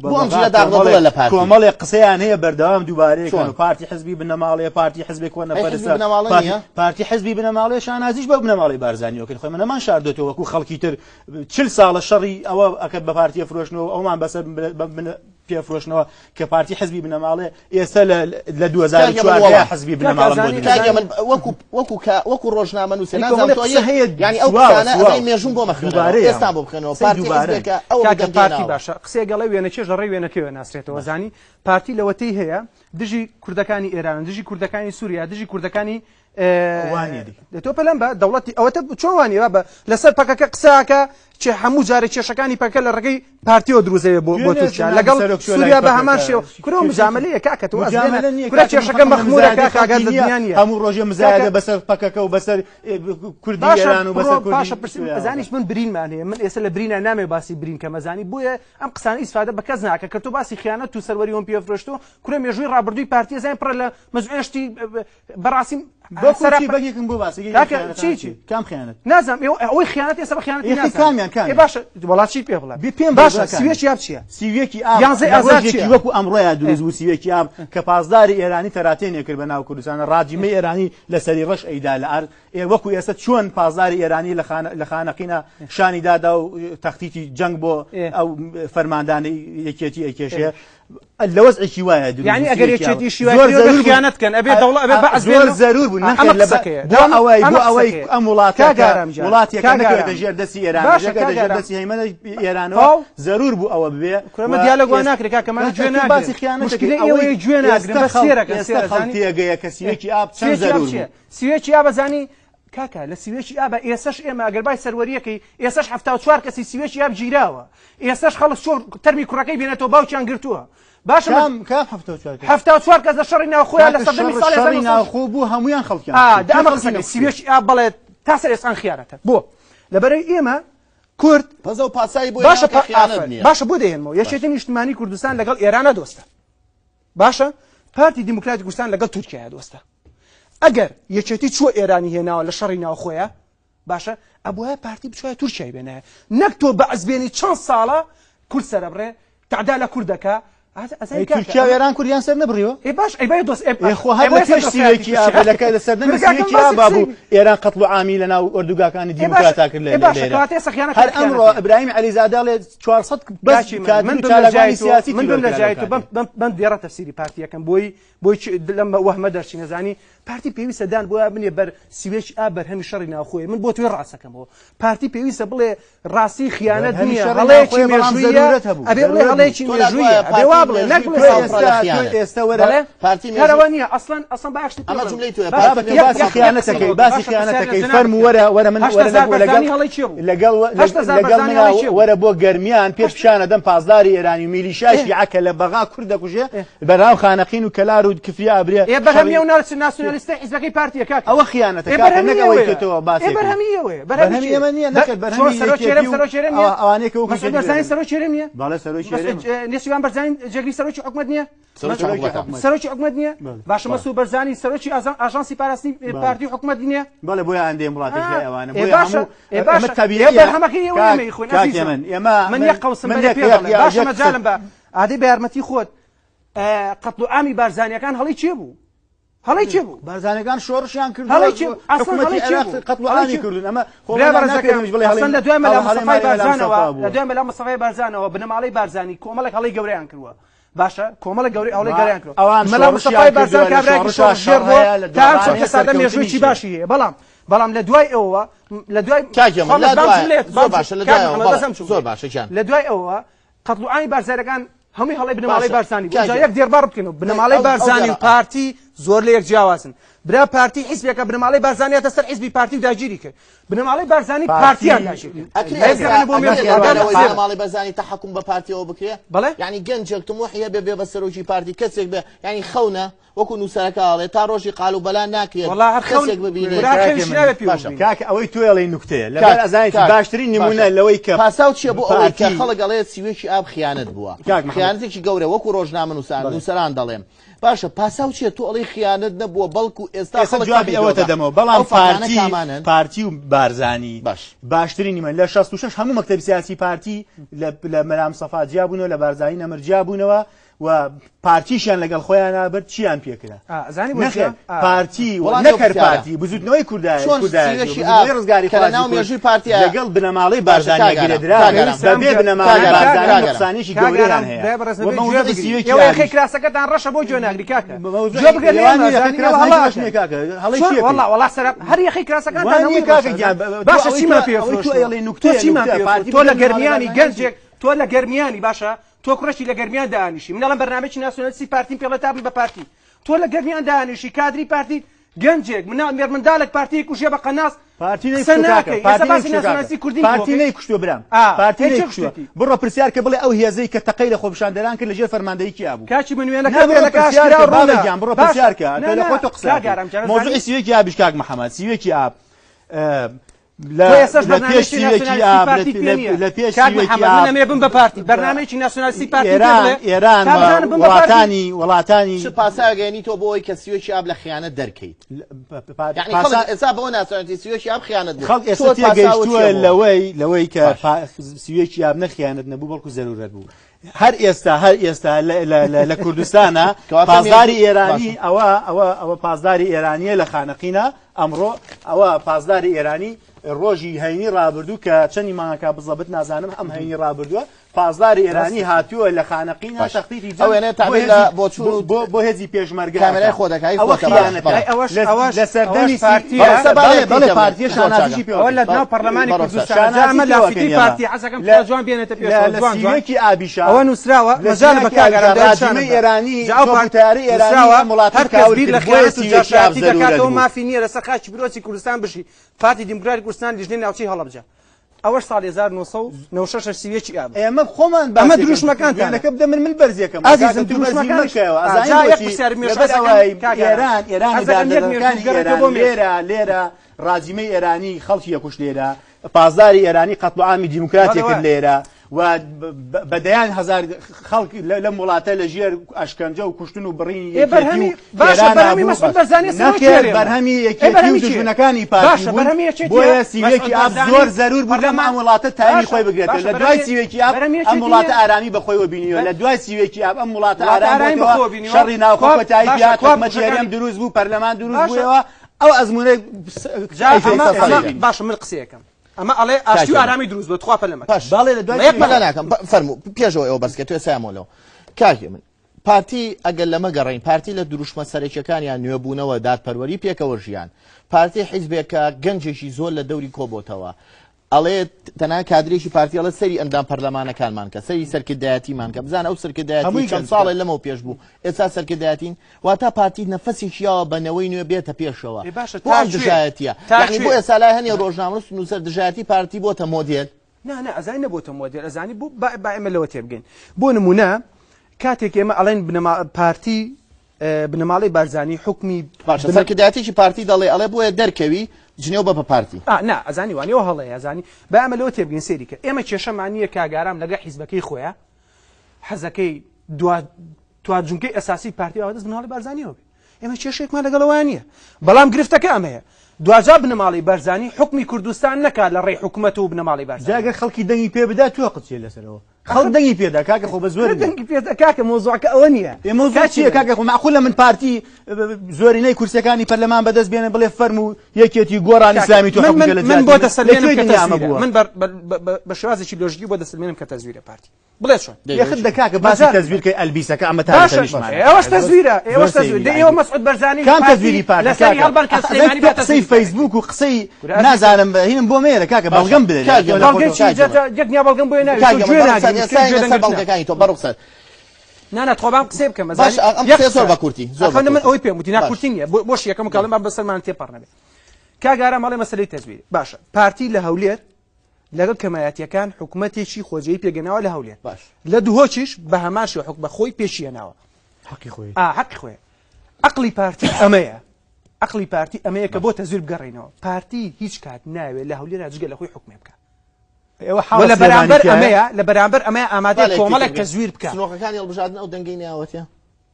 کۆمەڵێ قسەیان هەیە بەردەوام دووبارەیە پارتی حزبی بنەماڵەیە پارتی حزبێک وەنەپەرسە پارتی حزبی بنەماڵێ شانازیش بە بنەماڵی بارزانیەوە خۆی منەمان شاردێتەوە وەکو خەڵکی تر 40 ساڵە شەڕی ئەوە ئەکەت بە پارتیە فرۆشتنەوە ئەومان بەسەر پێفرۆشنەوە کە پارتی حزبی بنەماڵێ ئێستا لە 2004 حزبی بنەماڵ وەکو ڕۆژنامە نووسێ ینی ئەو مێژوون بۆ مەخبارەیە ئێستا بۆ بخێنەوە پارتی باشە قسێ گەڵی وێنە چێژ ڕێ وێنەکەوێ ناسرێتەوە زانی پارتی لەوەتەی هەیە دژی کوردەکانی ئێران دژی کوردەکانی سووریا دژی کوردەکانی تۆ پەلەم بە دەوڵەتی ئەوەتە چۆن وانیوە بە لەسەر پەکەکە قساکە چه هەموو جارێ کێشەکانی پەکە لە ڕێگەی پارتیۆ دروزەوە بۆ تورکیا لەگەڵ سووریا بە هەمان شێوە کورە مجاملەیە کاکە تۆ کورە کێشەکە مەخمورە کاکاگات لە دنیاە هەموو ڕۆژێ مزایدە بەسەر پەکەکە و بەسەر کوردی ئێران و بەسەر باشە ئەزانیش من برینمان هەیە من ئێستا لە برینە نامێ باسی برین کە مەزانی بۆیە ئەم قسانە ئیسفادە بە کەس ناکە کە تۆ باسی خیانەت و سەروەری ئەم پێفرۆشتۆ کورە مێژووی ڕابردووی پارتیە زای پڕە لە مەزوێشتی بەڕاستی بەگێکم بۆ باسی کام خیانەت نازانم ئەوەی خیانەت ئێستا بە خیانەتی کامیان باشە وڵاتی پێ بڵێ پێم باشە سوێکی ئاب چییە سیوێکی ئازادی وەکو ئەمڕۆیە دروست بوو سیوێکی ئاب کە پاسداری ئێرانی تەراتێنێ کرد بە ناو کوردستانە ڕاجیمەی ئێرانی لەسەری ڕەش ئەیدا لە ئار وەکو ئێستا چۆن پاسداری ئێرانی لە خانەقینە شانی دادا و تەختیتی جەنگ بۆ ئەو فەرماندانی یەکێتی ئەیکێشەیە لە وەزعێکی وایە یعنی ئەگەر یەکێتی شیوای خیانەتکەن ئەبێ دەوڵەت ئەبێ بەعز زۆر زەرور بوو نەخێر بۆ ئەوەی ئەم وڵاتێکە نەکەوێتە ژێر دەستی ئێران ژێر دەستی هەیمەنە ئێرانەوە زەرور بوو ئەوە ببێ کورەمە دیالۆگوان ناکرێت کاکەمانە گوێ ناگرێت باسی خیانەت ئەوەی گوێ ناگرێت بە سێرەکە تێگەیە کە سیوێکی ئاب چەند زەرور بوو سیوێکی ئاب بەزانی کاکە لە سیوێکی ئابە ئێسش ئێمە ئەگەر بای سەروەریەکەی ئێسش 74 کەسی سیوێکی ئاب گیراوە ئێسش خەڵک چۆن تەرمی کوڕەکەی بێنێتەوە باوکیان گرتووە باشە کام 74 کەس لە شەڕی ناوخۆیان لە سەردەمی ساڵی شەڕی ناوخۆ بوو هەموویان خەڵکیان ئەمە قسەکە سیوێکی ئاب بەڵێ تا سەر ئێسان خیانەتە بۆ لەبەرەوەی ئێمە کورد پەزە و پاسایی بۆ باشە بۆ دێنمەوە یەکێتی نیشتمانی کوردستان لەگەڵ ئێرانە دۆستە باشە پارتی دیموکراتی کوردستان لەگەڵ تورکیا دۆستە ئەگەر یەکێتی چوە ئێرانی هێناوە لە شەڕی ناوخۆیە باشە ئەبووە پارتی بچوە تورکیای بێنە نەک تۆ بە ئەزبێنی چەند ساڵە کورد سەرەبڕێ تعدا لە کوردەکە تورکیا و ئێران کوردیان سەر نەبڕیەوە باش ئەی دۆست خۆ هەبێت سیوێکی ئابلەکە لە سەردەمی سیوێکی ئابا بوو ئێران قەتڵ و عامی لەناو ئۆردوگاکانی دیموکراتا کرد لێرە هەر ئەمڕۆ ئیبراهیم عەلیزادە لێ 400 من بم لە جای تۆ بم دێڕە تەفسیری پارتیەکەم بۆی لەم وەهمە دەرچی نەزانی پارتی پێویستە دان بۆ بنێ بەر سیوێکی ئاب بەرهەمی شەڕی ناوخۆیە من بۆ توێ ڕاستەکەمەوە پارتی پێویستە بڵێ ڕاستی خیانەت نییە هەڵەیەکی مێژوویە ئەبێ بڵێ هەڵەیەکی مێژوویە ئەبێ وا بڵێ نەک بڵێ ئێستا وەرە پارتی هەرەوە نییە ئەسڵەن باشتی ئەمە جملەی توێ باسی خیانەتەکەی فەرمو وەرە من لەگەڵ وەرە بۆ گەرمیان پێش پیشانە دەم پاسداری ئێرانی و میلیشای عەکە لە بەغا کوورد دەکوژێ بەراو خانەقین و کەلار و کفریا ئەبرێ بەرهەمی و ناسیۆنالیستە حیزبەکەی پارتیە کاکە ئەوە خیانەتە کاکە نەک ئەوەی کە تۆ باسی بەرهەمی ئێمە نییە نەکرد بەرهەمی ئەوانەیە کە مەسعود بەرزانی سەرۆکی هێرم نییە باڵێ سەرۆکی هێرم نێچیروان بەرزانی جێگری سەرۆکی حکومەت نییە سەرۆکی حکومەت نییە باشە مەسعود بەرزانی سەرۆکی ئاژانسی پاراستنی پارتی حکومەت نییە بەڵێ بۆیە ئەندێ وڵاتێک ئەوانە من یەک قەوسم باشە مەجالم بە ئادەی بە یارمەتی خۆت قەتڵ و عامی بارزانیەکان هەڵی چێ بوو هەڵی چێ بوو بارزانەکان شۆڕشیان کرد حکومەتی قەتڵ و عامی کردن ئەمە لە دوای مەلا مەستەفای بارزانەوە بنەماڵەی بارزانی کۆمەڵێک هەڵی گەورەیان کردووە باشە کۆمەڵە گەوری ئەوڵی گەریان کردوە مەلا مەستەفای بارزان کابراایکی شێر بووە تا چەند سادە مێژوویی باشی هەیە بەڵام لە دوای ئەوە لە دوای لە دوای ئەوە قەتڵ و عامی بارزانەکان هەمووی هەڵی بنەماڵەی بارزانی یەک دێربار بکەنەوە بنەماڵەی بارزانی و پارتی زۆر لە یەک جیاوازن برا پارتی حیزبێکە بنەماڵەی بارزانیاتە سەر حیزبی پارتی و داگیری کرد بنەماڵەی بارزانی پارتیان داگیر بنەماڵی بارزانی تحکم بە پارتیەوە بکرێ بەڵێ یعنی گەنجێک تموحیە بێ بە سەرۆکی پارتی کەسێک بێ یعنی خەونە وەکو نووسەرەکەڵێ تا ڕۆژی قال و بەلا ناکرێت کەسێک ببینێت کاکە ئەوەی توێڵی نوکتەیە لەبەر ئەزانێتی باشترین نمونە لەوەی کە پاساو چیە بۆ ئەوەی کە خەڵک ئەڵێت سیوێکی ئاب خیانەت بووە خیانەتێکی گەورە وەکو ڕۆژنامە نووسەران دەڵێن باشە پاساو چیە تۆ ئەڵێ خیانەت نەبووە بەڵکو ئێستا جوابی ئەوەتە دەمەوە بەڵام پارتی و بارزانی باشترین نیمە لە 66 هەموو مەکتەبی سیاسی پارتی لە مەرام سەفا جیابوونەوە لە بارزانی نەمر جیابوونەوە و پارتیشیان لەگەڵ خۆیان نابرد چیان پێکرا پارتی نەکەر پارتی بزودنەوەی کوردایی ڕزگاری پارتی لەگەڵ بنەماڵەی بارزانانی گرێدرا بەبێ بنەماڵی بارزانی نوقسانێکی گەورەیان هەیە خەی کراسەکەتان ڕەشە بۆ گوێناگری کاکە وەڵا سەر هەر یەخەی کراسەکانتان باشە چیمان پێ تۆ لە گەرمیانی گەنجێک تۆ لە گەرمیانی باشە تۆ کوڕەشی لە گەرمیان دانیشی منەڵم بەرنامەی ناسیۆنالیستی پارتیم پێڵە تابی بە پارتی تۆ لە گەرمیان دانیشی کادری پارتی گەنجێک منداڵێک پارتی کوژێ بە قەناس پارتی نەیکوشتووە برام پارتی نەیکوشتووە بڕۆ پرسیار کە بڵێ ئەو هێزەی کە تەقەی لە خۆپشاندەران کرد لەژێر فەرماندەی کیا بوو کاچی بنوێنەکە بڕۆ پرسیارکە لە خۆ تۆ قسە مۆزوعی سیوێکی ئابیش کاک محەممەد سیوێکی ئاب لە پێش سیوێکی ئاب لە پێش بم بە پارتی بەرنامەیەکی ناسیۆنالیستی پارتی ئێران وڵاتانی پاساگەێنی تۆ بۆی کە سیوێکی ئاب لە خیانەت دەرکەیت ئێستا بۆ ناسیۆنالیستی سیوێکی ئاب خیانەت خەڵک ئێستا تێگەیشتووە لەوەی کە سیوێکی ئاب نەخیانەت نەبوو بەڵکو زەرورەت بوو هەر ئێستا لە کوردستانە پازداری ئێرانی ئەوە پازداری ئێرانیە لە خانەقینە ئەمڕۆ ئەوە پازداری ئێرانی ڕۆژی هەینی ڕابردوو کە چەندی مانگەکە بزەبت نازانم ئەم هەینی ڕابردووە پازداری ئێرانی هاتووە لە خانەقینە تەختیری بۆ هێزی پێشمەرگە کامێرای خۆ دەکای لە سەردەمی پارتیە شانازیی پێوە لە ناو پەرلەمانی کوردستان ئەمە لافتی پارتی حەزەکەم لە جوان بێنێتە پێش سیوێکی ئابیشا ئەوە نووسراوە مەجال بە کاگەڕاندنی ئێرانی تیاری ئێرانی وڵاتی کاوری لە خیانەتی دەکاتەوە مافی نییە لەسەر خاکی برۆچی کوردستان بشی پارتی دیموکراتی کوردستان لیژنەی ناوچەی هەڵەبجە ئەوەش ساڵ 1996 سیوێکی ئاب ئێمە خۆمان ئەمە دروشمەکانتانەکە بدە من بەرزیەکەم ئازیزم دروشمەکەەوە لێرە ڕازیمەی ئێرانی خەڵکی یەکوش لێرە پازداری ئێرانی قەتڵعامی دیموکراتی کرد لێرە و بەدەیان هزار خەڵک لەم وڵاتە لە ژێر ئەشکەنجە و کوشتن و بڕینی بەرهەمی یەکێتی و دژمنەکانی پارتی بۆیە سیوێکی ئاب زۆر زەرور بوو لەم ئەم وڵاتە تامی خۆی بگرێتەوە لە دوای سیوێکی ئاب ئەم وڵاتە ئارامی بەخۆیوە بینیوە لە دوای سیوێکی ئاب ئەم وڵاتە ئارامی شەڕی ناوخۆ کۆتایی پیات حکومەتی هەرێم دروست بوو پەرلەمان دروست بووەوە ئەو ئەزمونەی باشە من قسەیەکەم ئەمە ئەڵێ ئاشتی و ئارامی دروست بۆ تخوا پەرلەمان باڵێ لە دوای مەلا ناکەم فەرموو پێشەوە ئەوە بەرزکە توێ سامۆلەوە کاکی من پارتی ئەگەر لەمە گەڕین پارتی لە دروشمە سەرەکیەکانیان نوێبوونەوە دادپەروەری پێکەوە ژیان پارتی حیزبێکە گەنجێکی زۆر لە دەوری کۆبۆتەوە ئەڵێ تەنها کادرێکی پارتی ئەڵە سەری ئەندام پەرلەمانەکانمان کە سەری سەرکردایەتیمان کە بزانە ئەو سەرکردایەتی چەند ساڵێ لەمەوە پێش بوو ئێستا سەرکردایەتین واتە پارتی نەفەسێکیەوە بەنەوەی نوێ بێتە پێشەوە بۆ ئەم دژایەتیە یعنی بۆ ئێستا لای هەنێ ڕۆژنامە نووسەر دژایەتی پارتی بۆتە مۆدێل نه ئەزانی نەبووتە مۆدێل ئەزانی بوو با ئێمە لەوە تێبگەین بۆ نمونە کاتێک ئێمە ئەڵێن پارتی بنەماڵی بارزانی حکمی سەرکردایەتێکی پارتی دەڵێ ئەڵێ بۆیە دەرکەوی جنێو بە پارتی نه ئەزانی وانەوە هەڵەیە ئەزانی با ئەمە لەوە تێبگەین سێری کە ئێمە کێشەمانیە کاگارام لەگە حیزبەکەی خۆیە حەزەکەی توانجونکەی ئەساسی پارتی ئەوە دەست بنەماڵی بارزانیەوە بێ ئێمە کێشێکمان لەگەڵەوەیان نییە بەڵام گرفتەکە ئەمەیە دوجا بنەماڵی بەرزانی حکمی کوردستان نەکات لە ڕێی حکوومەت و بنەماڵی بارزانی جاگە خەڵکی دەنگی پێ بدا تو قچێ لەسەرەوە خەڵک دەنگی پێدا کاکە خۆ بە زۆر دەنگی پێدا کاکە مۆزوعەکە ئەوە نییە مۆزوع چییە کاکە خۆ معقولە من پارتی زۆرینەی کورسەکانی پەرلەمان بەدەست بێنە بڵێ فەرم و یەکێتی گۆڕانی ئیسلامی تو حکومت لە من بۆ دەسەلمێنم کە تەزویرە من بە شێوازێکی لۆژیکی بۆ دەسەلمێنم کە تەزویرە پارتی بڵێ چۆن یەخت دەکاکە باسی تەزویرکەی ئەلبیسەکە ئەمە تاریخیشمان ئێوەش تەزویرە ئێوەش تەزویر ئێوە مەسعود بەرزانی کام تەزویری پارتی لەسەری هەڵبەر کە سلێمانی بێتە قسەی فەیسبوک و قسەی نازانم هینم بۆ مێرە کاکە بەڵگەم بدەێت یەکنیا بەڵگەم بۆ ناگەکانی تۆ بەڕوخسەر نانە تۆبام قسێ بکەم باش ئەم قسە زۆر بە کورتی زۆر من ئەوەی پێم وتی ناکورتی نییە بۆش یەکەم کاڵم بەسەرمان تێپەڕ نەبێت کاگارە مەڵێ مەسەلەی تەزویر باشە پارتی لە هەولێر لەگەڵ کەمایەتیەکان حکوومەتێکی خۆجێی پێگەناوە لە هەولێر باش لە دوهۆچیش بە هەماشی حکم بە خۆی پێشیەناوە حەقی خۆی حەقی خۆی عقلی پارتی ئەمەیە عقلی پارتی ئەمەیە کە بۆ تەزویر بگەڕێنەوە پارتی هیچ کات ناوێت لە هەولێر جگە لە خۆی حکومێ بکە لە بەرامبەر ئەمەیە لە بەرامبەر ئەمەیە ئامادە کۆمەڵێک تەزویر بکە سنووڕەکانی هەڵبژاردن ئەو دەنگەی ناوەتە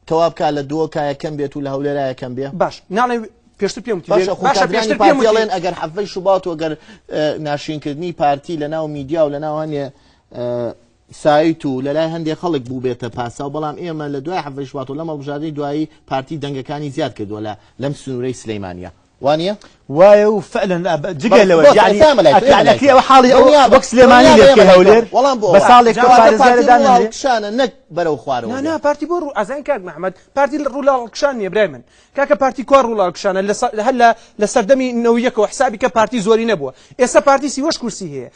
کەوا بکە لە دووەکایە کەم بێت و لە هەولێرایە کەم بێ باش ناڵێ پێشتر پێم باشە پارتیڵێن ئەگەر حەفەی شوبات و ئەگەر ناشرینکردنی پارتی لە ناو میدیا و لە ناو هەنێ سایت و لە لای هەندێک خەڵک بوو بێتە پاسا و بەڵام ئێمە لە دوای حەفەی شوبات و لەم هەڵبژاردنی دوایی پارتی دەنگەکانی زیاد کردووە لەم سنوورەی سلەیمانیە وانە وایە و فعلا جگە لەوە يعني حاڵی وەک سلێمانی لێ بکە هەولێر بە ساڵێک پارێزارەدانشانە نەک بەرەو خوارەوە نا پارتی بۆ ئازان کاک محەممەد پارتی ڕوولاڵکشان نیە برای من کاکە پارتی کار ڕوولاڵکشانە هەل لە سەردەمی نەویەکەوە حسابی کە پارتی زۆری نەبووە ئێستا پارتی سیوەش کورسی هەیە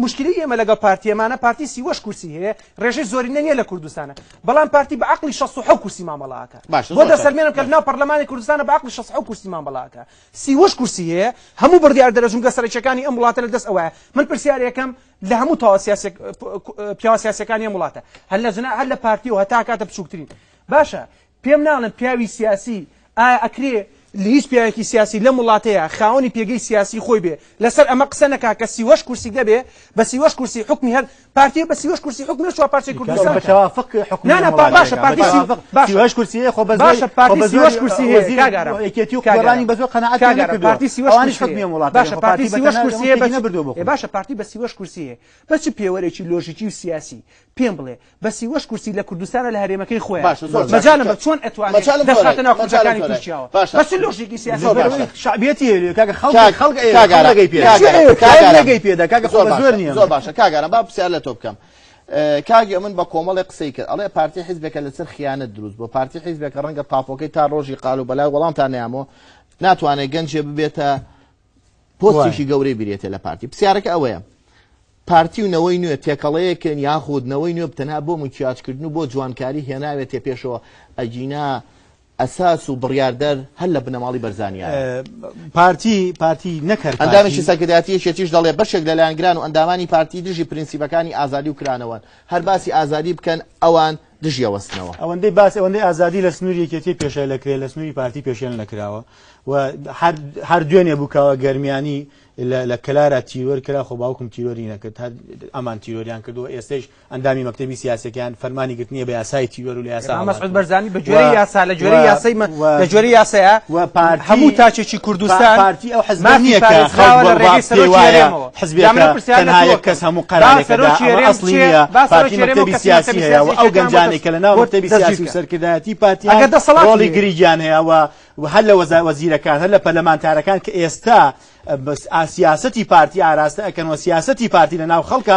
مشکلی ئێمە لەگەڵ پارتیەمانە پارتی سیوەش کورسی هەیە ڕێژەی زۆری نەیە لە کوردستانە بەڵام پارتی بە عقلی 67 کورسی مامەڵاکە بۆ دەسەلمێنم کە ناو پەرلەمانی کوردستانە بە عقلی 67 کورسی مامەڵاکە سیوەش کورسی هەیە هەموو بڕیار دەرەجونگە سەرچەکانی ئەم وڵاتە لە دەست ئەوەیە من پرسیارەکەم لە هەموو پیاوە سیاسەکانی ئەم وڵاتە هەل لە پارتی و هەتا کاتە بچووکترین باشە پێم ناڵم پیاوی سیاسی ئایا ئەکرێ لە هیچ پیاوێکی سیاسی لە وڵاتەیە خاوەنی پێگەی سیاسی خۆی بێ لەسەر ئەمە قسە نەکا کە سیوەش کورسی دەبێ بە سیوەش کورسی حکمی هەر پارتی بە سیوەش کورسی حکمی شو پارتی کوردستان بەتەوافق حکومت نه باشە پارتی سیوەش کورسی خۆ باشە پارتی سیوەش کورسی هەیە کاگەرم یەکێتی و قۆڕانی بە زۆر قەنەعەت نەکردووە پارتی سیوەش کورسی حکمی وڵات باشە پارتی سیوەش کورسی هەیە باشە پارتی بە سیوەش کورسی هەیە بە چ پێوەرێکی لۆژیکی و سیاسی پێم بڵێ بە سیوەش کورسی لە کوردستانە لە هەرێمەکەی خۆیان مەجالم بە چۆن ئەتوانێت دەخاتە ناو کوردەکانی تورکیاوە بەس لۆژیکی سیاسی شعبیەتی کاکە خەڵک پێدا کاکە زۆر نییە زۆر باشە کاگەرم با پرسیار لە تۆ بکەم کاگە من بە کۆمەڵی قسەی کرد ئەڵێ پارتی حیزبێکە لەسەر خیانەت دروست بۆ پارتی حیزبێکە ڕەنگە تاپۆکەی تا ڕۆژی قال و بەلای وەڵامتان نیامەوە ناتوانێت گەنجێ ببێتە پۆستێکی گەورەی بێتە لە پارتی پرسیارەکە ئەوەیە پارتی و نەوەی نوێ تێکەڵەیەکن یاخود نەوەی نوێ بتەنها بۆ مکیاجکردن و بۆ جوانکاری هێناوێت تێ پێشەوە ئەجینا ئەساس و بڕیاردەر هەل لە بنەماڵی بەرزانیان پارتی نەکرد ئەندامێکی سەرکردایەتیەکیش دەڵێ بەشێک لەلایەنگران و ئەندامانی پارتی دژی پرینسیپەکانی ئازادی و کرانەوەن هەر باسی ئازادی بکەن ئەوان دژی ئەوەستنەوە ئەوەندەی باسی ئەوەندەی ئازادی لە سنووری یەکێتی پێشە لەکرێ لە سنووری پارتی پێشێن نەکراوە و هەر دوێنێ بووکەوە گەرمیانی لە کلارە تیرۆر کرا خۆ باوکم تیرۆری نەکرد ئەمان تیرۆریان کردووە ئێستش ئەندامی مەکتەبی سیاسەکان فەرمانی گرتنیە بە یاسای تیرۆر و لە یاسا مەسعود بەرزانی بە جۆرەی یاسا لە جۆرەی یاسای لە جۆرەی یاسایە هەموو تاچێکی کوردستان پارتی ئەو حزب نییە کە حزبێکە تەنها یەک کەس هەموو قەرارێکەدا ئەسڵی نییە پارتی مەکتەبی سیاسی هەیە و ئەو گەنجانێک کە لە ناو مەکتەبی سیاسی و سەرکردایەتی پارتیان ڕۆڵی گریجیان هەیە و هەر لە وەزیرەکان هەر لە پەرلەمانتارەکان کە ئێستا سیاستی پارتی ئاراستە ئەکەن و سیاستی پارتی لە ناو خەڵکا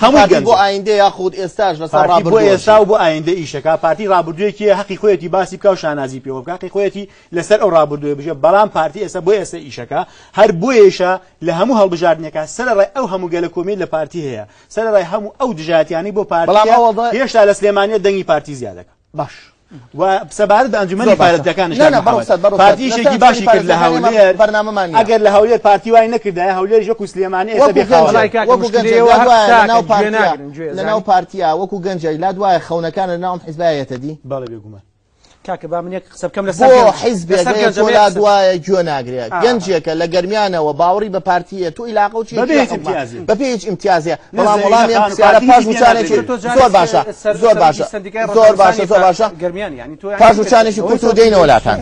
هەمووی بۆ ئایندە یاخود ئێستاش لەسەر بۆ ئێستا و بۆ ئایندە ئیشەکە پارتی ڕابردوویەکی حەقی خۆیەتی باسی بکە و شانازی پێوە بکە حەقی خۆیەتی لەسەر ئەو ڕابردووە بژێ بەڵام پارتی ئێستا بۆ ئێستا ئیشەکە هەر بۆیەشە لە هەموو هەڵبژاردنەکە سەرەڕای ئەو هەموو گەلە کۆمێت لە پارتی هەیە سەرەڕای هەموو ئەو دژاتیانی بۆ پارتی هێشتا لە سلێمانیە دەنگی پارتی زیادەکە باش و سەبارەت بە ئەنجومەنی پارێزگاکانش پارتیشێکی باشی کرد لە هەولێر بەرنامەمان ئەگەر لە هەولێر پارتی وای نەکردایە هەولێر وەکو سلێمانی ئێستا لە ناو پارتیا وەکو گەنجەی لا دوایە خەونەکان لە ناوم حیزبایەتە دی بەڵێ بێگومان کاکە با من یەک قسە بکەم لەسەر حیزبێک لا دوایە گوێ ناگرێت گەنجێکە لە گەرمیانەوە باوەڕی بە پارتیە تو عیلاقە و بە پێ هیچ ئیمتیازیە بەڵام وەڵامیان پرسیارە پاش وچانێکی زۆر باشە زۆر باشە زۆر باشە زۆر باشە پاش وچانێکی کورت و دێنەوە لاتان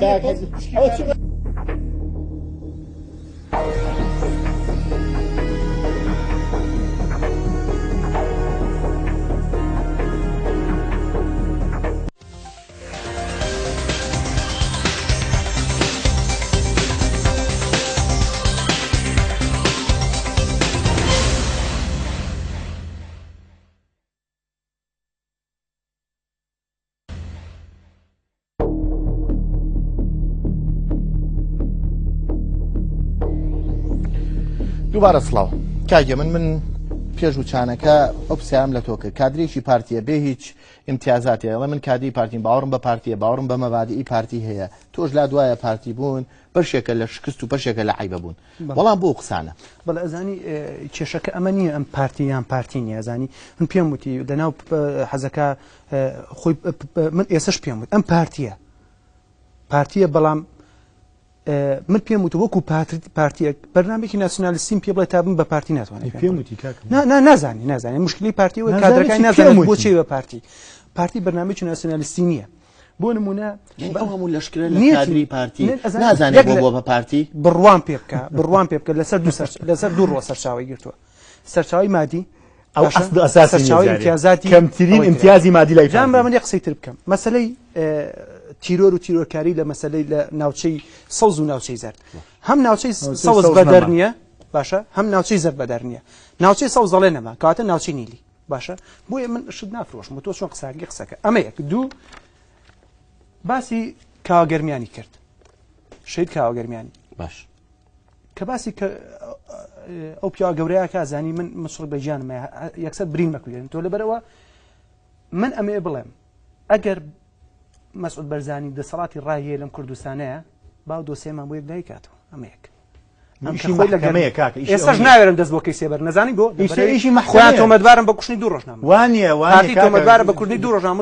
دووبارە سڵاو کاگە من پێش وچانەکە ئەو پرسیارم لە تۆ کرد کادرێکی پارتیە بێ هیچ ئیمتیازاتی ئەڵێ من کادری پارتیم باوەڕم بە پارتیە باوەڕم بە مەبادئی پارتی هەیە تۆش لا دوایە پارتی بوون بەشێکە لە شکست و بەشێکە لە عیبە بوون بەڵام بۆ قسانە بەڵێ ئەزانی کێشەکە ئەمە نییە ئەم پارتی یان پارتی نیە ئەزانی من پێم وتی لەناو حەزەکە خۆی من ئێسش پێم وت ئەم پارتیە بەڵام من پێم وتە وەکو پارتیەک بەرنامێکی ناسیۆنالیستیم پێ بڵێ تا بم بە پارتی ناتوانێت نازانی مشکلی پارتی و کادرەکانی نازانێت بۆچی بە پارتی بەرنامێکی ناسیۆنالیستی نییە بۆ نمونە ئەو هەموو لەشکرە لە کادری پارتی نازانێت بۆ بە پارتی بڕوان پێ بکە لەسەر دوو ڕۆ سەرچاوی گرتووە سەرچاوی مادی ئەو ئەسڵ ئەساسی سەرچاوی امتیازاتی کەمترین امتیازی مادی لای جان با من یە قسەی تر بکەم مەسەلەی تیرۆر و تیرۆرکاری لە مەسەلەی لە ناوچەی سەوز و ناوچەی زەرد هەم ناوچەی سەوز بەدەر نییە باشە هەم ناوچەی زەرد بەدەر نییە ناوچەی سەوز دەڵێ نەما کەواتە ناوچەی نیلی باشە بۆیە من شت نافرۆشم تۆ چۆن قساکی قسەکە ئەمە یەک دوو باسی کاوەگەرمیانی کرد شەید کاوەگەرمیانی باش کە باسی کە ئەو پیاوە گەورەیە کازانی من مسڵ بەجیانم یەکسەر برین مەکوێن تۆ لەبەرەوە من ئەمێ بڵێم ئەگەر مەسعود بەرزانی دەسەڵاتی ڕاهەیە لەم کوردستانەیە باو دۆسێمان بۆ یەک دایکاتەوە ئەمە یەک ئێستاش ناوێرم دەست بۆ کەی سێبەر نەزانی بۆ خۆیان تۆمەتبارم بە کوشتنی دوو ڕۆژنامە وانە تۆمەتبارە بە کوردنی دوو ڕۆژنامە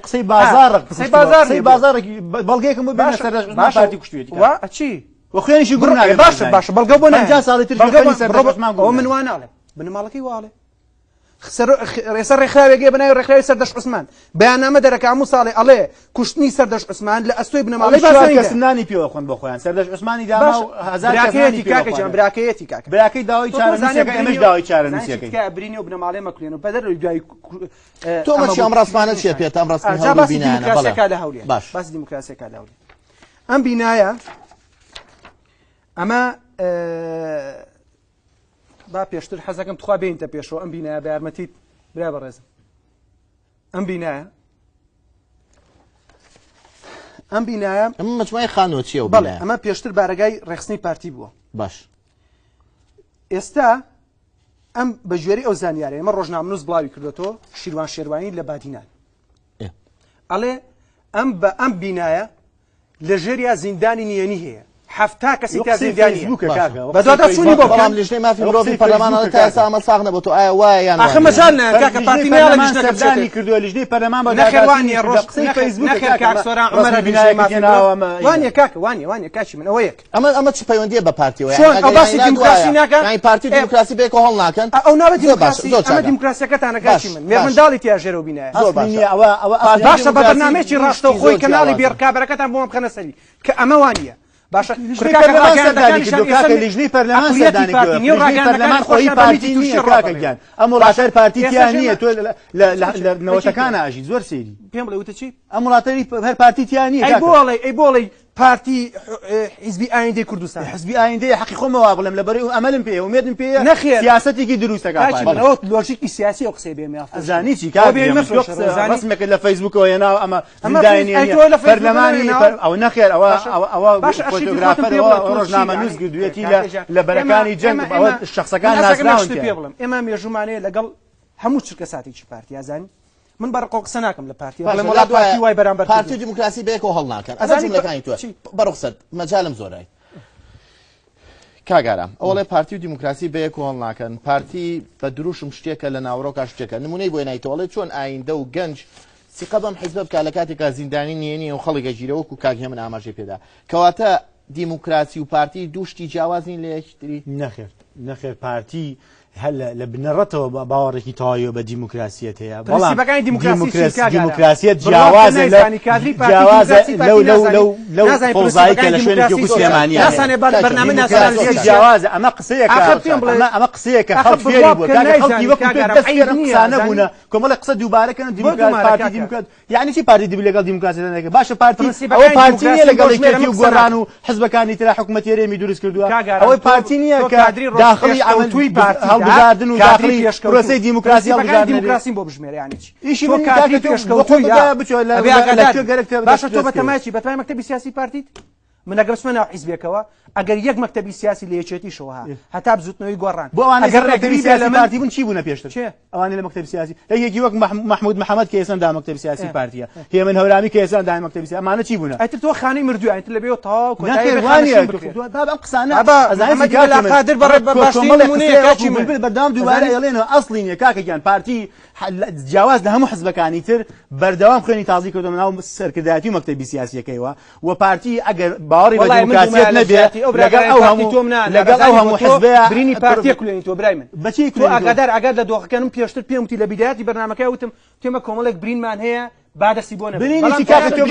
قسەی بازار بەڵگەیەکم باشی کوشتێتی چی وخوێنیشی گوڕ باش بەڵگە بۆ نجا ساڵی تر ئەو من وان ناڵێ بنەماڵەکەی واڵێ ڕێسەر ڕێکخراوێکی بناوی ڕێکخراوی سەردەش عوسمان بەیانامە دەرەکە هەموو ساڵێ ئەڵێ کوشتنی سەردەش عوسمان لە ئەستۆی بنەماڵەی کەسنانی پێوە خوێن بۆ خۆیان سەردەش عوسمانی داما و براکەیەتی کاکەجان براکەیەتی کاکە براکەی داوای چارەنووسەکە ئێمەش داوای چارەنووسەکەی کە برینی و بنەماڵێ مەکولێن و پەدەر دوای تۆ مەچی ئەم ڕاستمانە چیە پێت ئەم ڕاستی هەوڵ بینایانە دیموکراسیەکە لە هەولێر باش باسی دیموکراسیەکە لە هەولێر ئەم بینایە ئەمە با پێشتر حەزەکەم تخوا بێنتە پێشەوە ئەم بینایە بە یارمەتیت برا بەڕێزم ئەم بینایە ئەمە مجموعەی خانووە چییە و بەڵێ ئەمە پێشتر بارگای ڕێخستنی پارتی بووە باش ئێستا ئەم بە ژێری ئەو زانیارە ئێمە ڕۆژنامەنووس بڵاوی کردوەوە شیروان شێروانی لە بادینان ئەڵێ ئەم بینایە لە ژێریا زیندانی نێنی هەیە هەفتا کەسی تا زیندانی بەدواتە چوونی بۆ بەڵام لیژنەی مافی مرۆڤی پەرلەمانەوە تا ئێستا ئەمە ساغ نەبوو تۆ ئایا وایە یان ئاخە مەجال نایە کاکە پارتی نێڵە لیژنەکەی کردووە لیژنەی پەرلەمان بە نەخێوانیە ڕۆژ قسەی فەیسبووک کاک سۆران عومەر وانیە کاکە وانیە کاچی من ئەوە یەک ئەمە چ پەیوەندیە بە پارتیەوە چۆن ئەو باسی دیموکراسی ناکەن یانی پارتی دیموکراسی بێک هەڵ ناکەن ئەو ناوە دیموکراسی ئەمە دیموکراسیەکەتانە کاچی من مێ منداڵی تیا ژێرە و بینایە باشە بە بەرنامەیەکی ڕاستە و خۆی کەناڵی بێڕکابەرەکەتان بۆم بخەنە سەری کە ئەمە وانیە باشە لیژنەی پەرلەمان خۆی پارتی نییە کاکەگیان ئەم وڵاتەر پارتییان نییە تۆ لە نەوەتەکانە ئاژی زۆر سێری پێم بڵێ وتە چی ئەم وڵاتەری هەر پارتییان نییە ئەی بۆڵی پارتی حیزبی ئایندەی کوردستان حزبی ئایندەی حەقی خۆمەوە بڵێم لەبەرەوەی ئەمەلم پێ ومێدم پێ نەخێر سیاسەتێکی دروستەکە لۆژیکی سیاسی ئەو قسەی بێمە زانی چی ڕسمێکە لە فەیسبووکەوە هێناو ئەمە پەرلەمانی ئەو نەخێر ئەوە ڕۆژنامەنووس گردوویەتی لە بەرەکانی جەنگ ئەوە شخصەکان ناسراون پێ بڵم ئێمە مێژومانەیە لەگەڵ هەموو چرکە ساتێکی پارتی ئازانی من بەڕقۆ قسە ناکەم لە پارتی پارتی وای بەرامبەر پارتی دیموکراسی بێکەوە هەڵ ناکەن ئەزانم لەکانی تۆ بەڕخسەت مەجالم زۆرای کاگارام ئەوڵێ پارتی و دیموکراسی بەیەک هەڵ ناکەن پارتی بە دروشم شتێکە لە ناوڕۆکە شتێکە نمونەی بۆی نایتەوەڵێ چۆن ئایندە و گەنج سیقە بەم حیزبە بکە لە کاتێکا زیندانی نێنی و خەڵکە ژیرەوەکو کاکێ من ئاماژەی پێدا کەواتە دیموکراسی و پارتی دووشتی جیاوازین لە یەکتری نەخێر پارتی هەل لە بنەڕەتەوە باوەڕێکی تەواوی بە دیموکراسیەت هەیە دیموکراسیەت جیاوازە لەو فۆزاییکە لە شوێنێکی سلێمانیە جیاوازە ئەمە قسەیەکە ئەمە قسەیەکە خەڵک فێری بووە خەڵکی وەکو قسانە بوونە کۆمەڵی قسە دووبارەکەن پارتی دیموکرات یعنی چی پارتی دیبی لەگەڵ دیموکراسیەکە باشە پارتی ئەوە پارتی نییە لەگەڵ یەکێتی و گۆڕان و حزبەکانی ترا حکوومەتی هەرێمی دروست کردووە ئەوەی پارتی نییە کە داخلی عەمەلتووی هەڵبژاردن و داخلی پرۆسەی دیموکراسی دیموکراسی بۆ بژمێرە یعنی چی ئیشی بۆ کاتێک باشە تۆ بەتەمایکی بەتوای مەکتەبی سیاسی پارتیت من ئەگەر بچمە ناو حیزبێکەوە ئەگەر یەک مەکتەبی سیاسی لە یەکێتیشەوە هەتا بزوتنەوەی گۆڕان بۆ ئەوانە ئەگەر مەکتەبی سیاسی پارتی بوون چی بوونە پێشتر ئەوانە لە مەکتەبی سیاسی یەکێکی وەک محمود محەممەد کە ئێستا مەکتەبی سیاسی پارتیە هێمن هەورامی کە ئێستا دای مەکتەبی سیاسی ئەمانە چی بوونە ئەتر تۆ خانەی مردووە ئەتر لەبێەوە تاو ئەم قسانە بەردام دووبارە ئێڵێنەوە ئەسڵی نیە کاکەگیان پارتی جیاواز لە هەموو حزبەکانی تر بەردەوام خوێنی تازی کردو ناو سەرکردایەتی و مەکتەبی سیاسیەکەیەوە و پارتی ئەگەر باوەڕی بە دیموکراسیەت نەبێت لەگەڵ ئەو هەموو حزبەیە برینی پارتی کولێنی تۆ برای من بەچی تۆ ئاگادار ئەگەر لە دۆخەکەم پێشتر پێم وتی لە بیدایەتی بەرنامەکەی وتم تێمە کۆمەڵێک برینمان هەیە بادەستی بۆ بنینی کاکە تۆ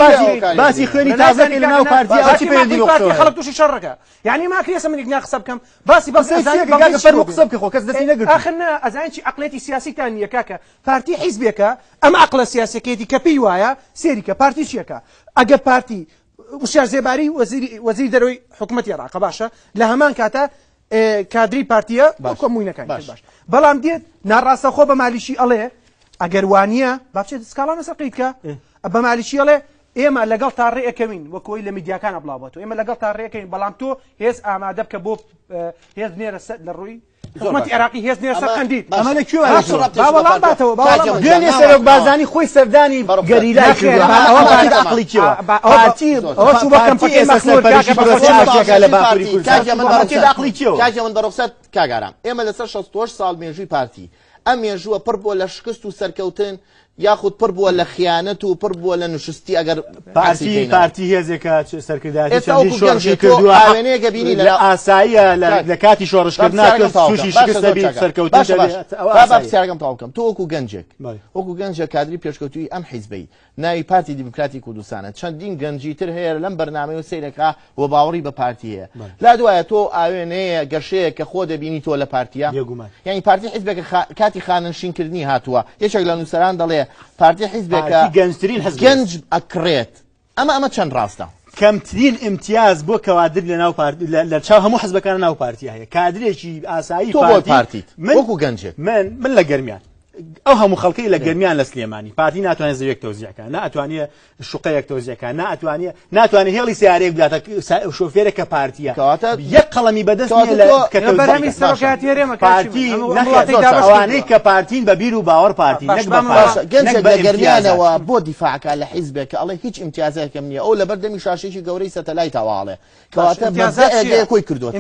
باسی خوێنی تازەکەی لە ناو پارتی ئەوچی پێدی خەڵک تووشی شەڕەکە یعنی ماکرێسە منێک قسە بکەم باسی قسە بکە خۆ کەس دەستی نەگرت ئاخرنا ئەزانکی عقلێتی سیاسیتان نییە کاکە پارتی حیزبێکە ئەم عقلە سیاسەکەیەتی کە پێی وایە سێریکە پارتی چیەکە ئەگە پارتی وشار زێباری وەزیری دەرەوەی حکوومەتی عێراق باشە لە هەمان کاتە کادری پارتیە کۆموینەکان باش بەڵام دێت ناڕاستەخۆ بە مالیشی ئەڵێ ئەگەر وانە با بچێت سکاڵانە سەقیتکە بە مالیشی ئەڵێ ئێمە لەگەڵ تا ڕێەکەوین وەکۆی لە میدیاکانە بڵاوەتەوە ئێمە لەگەڵ تا ڕێەکەین بەڵام تۆ هێز ئامادە بکە بۆ هێز نێرە سەر لە ڕووی حکوومەتی عێراقی هێز نێرە سەر قەندیت ئەمە لەکوێ باوەڵام باتەوە دوێنێ سەرۆک بازانی خۆی سەردانی گەریلای کردووە عقلی چیوە پارتی ئەوە چوو بە کەمپەکەی مەخلوورکاکە بەخۆشیاشێکە لە باکووری کوردستان عقلی چیوە کاکە من بەڕۆخسەت کاگارام ئێمە لەسەر 68 ساڵ مێژووی پارتی ئەم مێژووە پڕ بووە لە شکست و سەرکەوتن یاخود پڕ بووە لە خیانەت و پڕ بووە لە نوشستی ئەگەر پارتی هێزێکە سەرکردایەتی کردووە ئاوێنەیەکە بینی لە ئاساییە لە کاتی شۆڕشکردنا تووشی شکستەبی سەرکەوتن سیارەکەم تاو بکەم تۆ وەکو گەنجێک وەکو گەنجە کادری پێشکەوتووی ئەم حیزبەی ناوی پارتی دیموکراتی کوردستانە چەندین گەنجی تر هەیە لەم بەرنامەی و سەیرەکە و باوەڕی بە پارتی هەیە لا دوایە تۆ ئاوێنەیە گەشەیە کە خۆ دەبینی تۆ لە پارتیە یعنی پارتی حیزبێکە کاتی خانەنشینکردنی هاتووە یەکێک لە نووسەران دەڵێ پارتی حیزبێکە گەنجترین حزب گەنج ئەکرێت ئەمە چەند ڕاستە کەمترین امتیاز بۆ کەوادر لە ناو پارتی لە چاو هەموو حزبەکان ناو پارتی هەیە کادرێکی ئاسایی پارتی وەکو گەنجێک من لە گەرمیان ئەو هەموو خەڵکەی لە گەرمیان لە سلێمانی پارتی ناتوانێت زەویەک تەوزیعکە ناتوانێت شوقەیەک تەوزیعکە ناتوانێت هێڵی سیارەیە بگاتە شۆفێرێک کە پارتیە یەک قەڵەمی بەدەست ئەوانەی کە پارتین بە بیر و باوەڕ پارتی گەنجێک لە گەرمیانەوە بۆ دیفاعکە لە حیزبێکە ئەڵێ هیچ امتیازێکم نییە ئەو لە بەردەمی شاشێکی گەورەی سەتەلای تەواڵێ کەواتە بەزەیە کۆی کردوەوە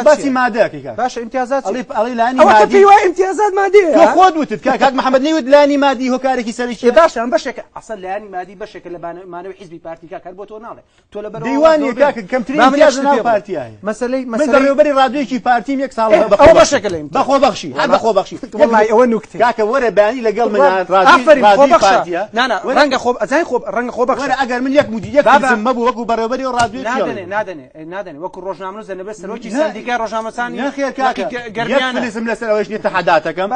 باسی مادەکە باش امتیازات ئەڵێ لانی مادی امتیازات مادی تۆ خۆت وتت کاک محەممەد نەیوت لانی مادی هۆکارێکی سەرکی باشان بەشێکە ئەسڵ لایانی مادی بەشێکە لە مانەوەی حیزبی پارتیکا کار بۆ تۆ ناڵێ تۆ لە دەیوانی کاکە کەمترین امتیاز ناو پارتیایە مەسەلەی ڕێوبەری ڕادیۆیەکی پارتیم یەک ساڵ ئەو بەشێکە لێم بەخۆ بەخشی بەخۆ بەخشی وەڵای ئەوە نوکتە کاکە وەرە بەیانی لەگەڵ من ڕادیۆ پارتیە ڕەنگە خۆ ئەزای خۆ ڕەنگە خۆ بەخشە ئەگەر من یەک مدیر یەک مەبوو وەکو بەڕێوەبەری ڕادیۆ نادەنێ وەکو ڕۆژنامە زەنەبێت سەرۆکی سندیکای ڕۆژنامەسانی نەخێر کاکە گەرمیانم لەسەر ئەوەش نیە تەحەداتەکەم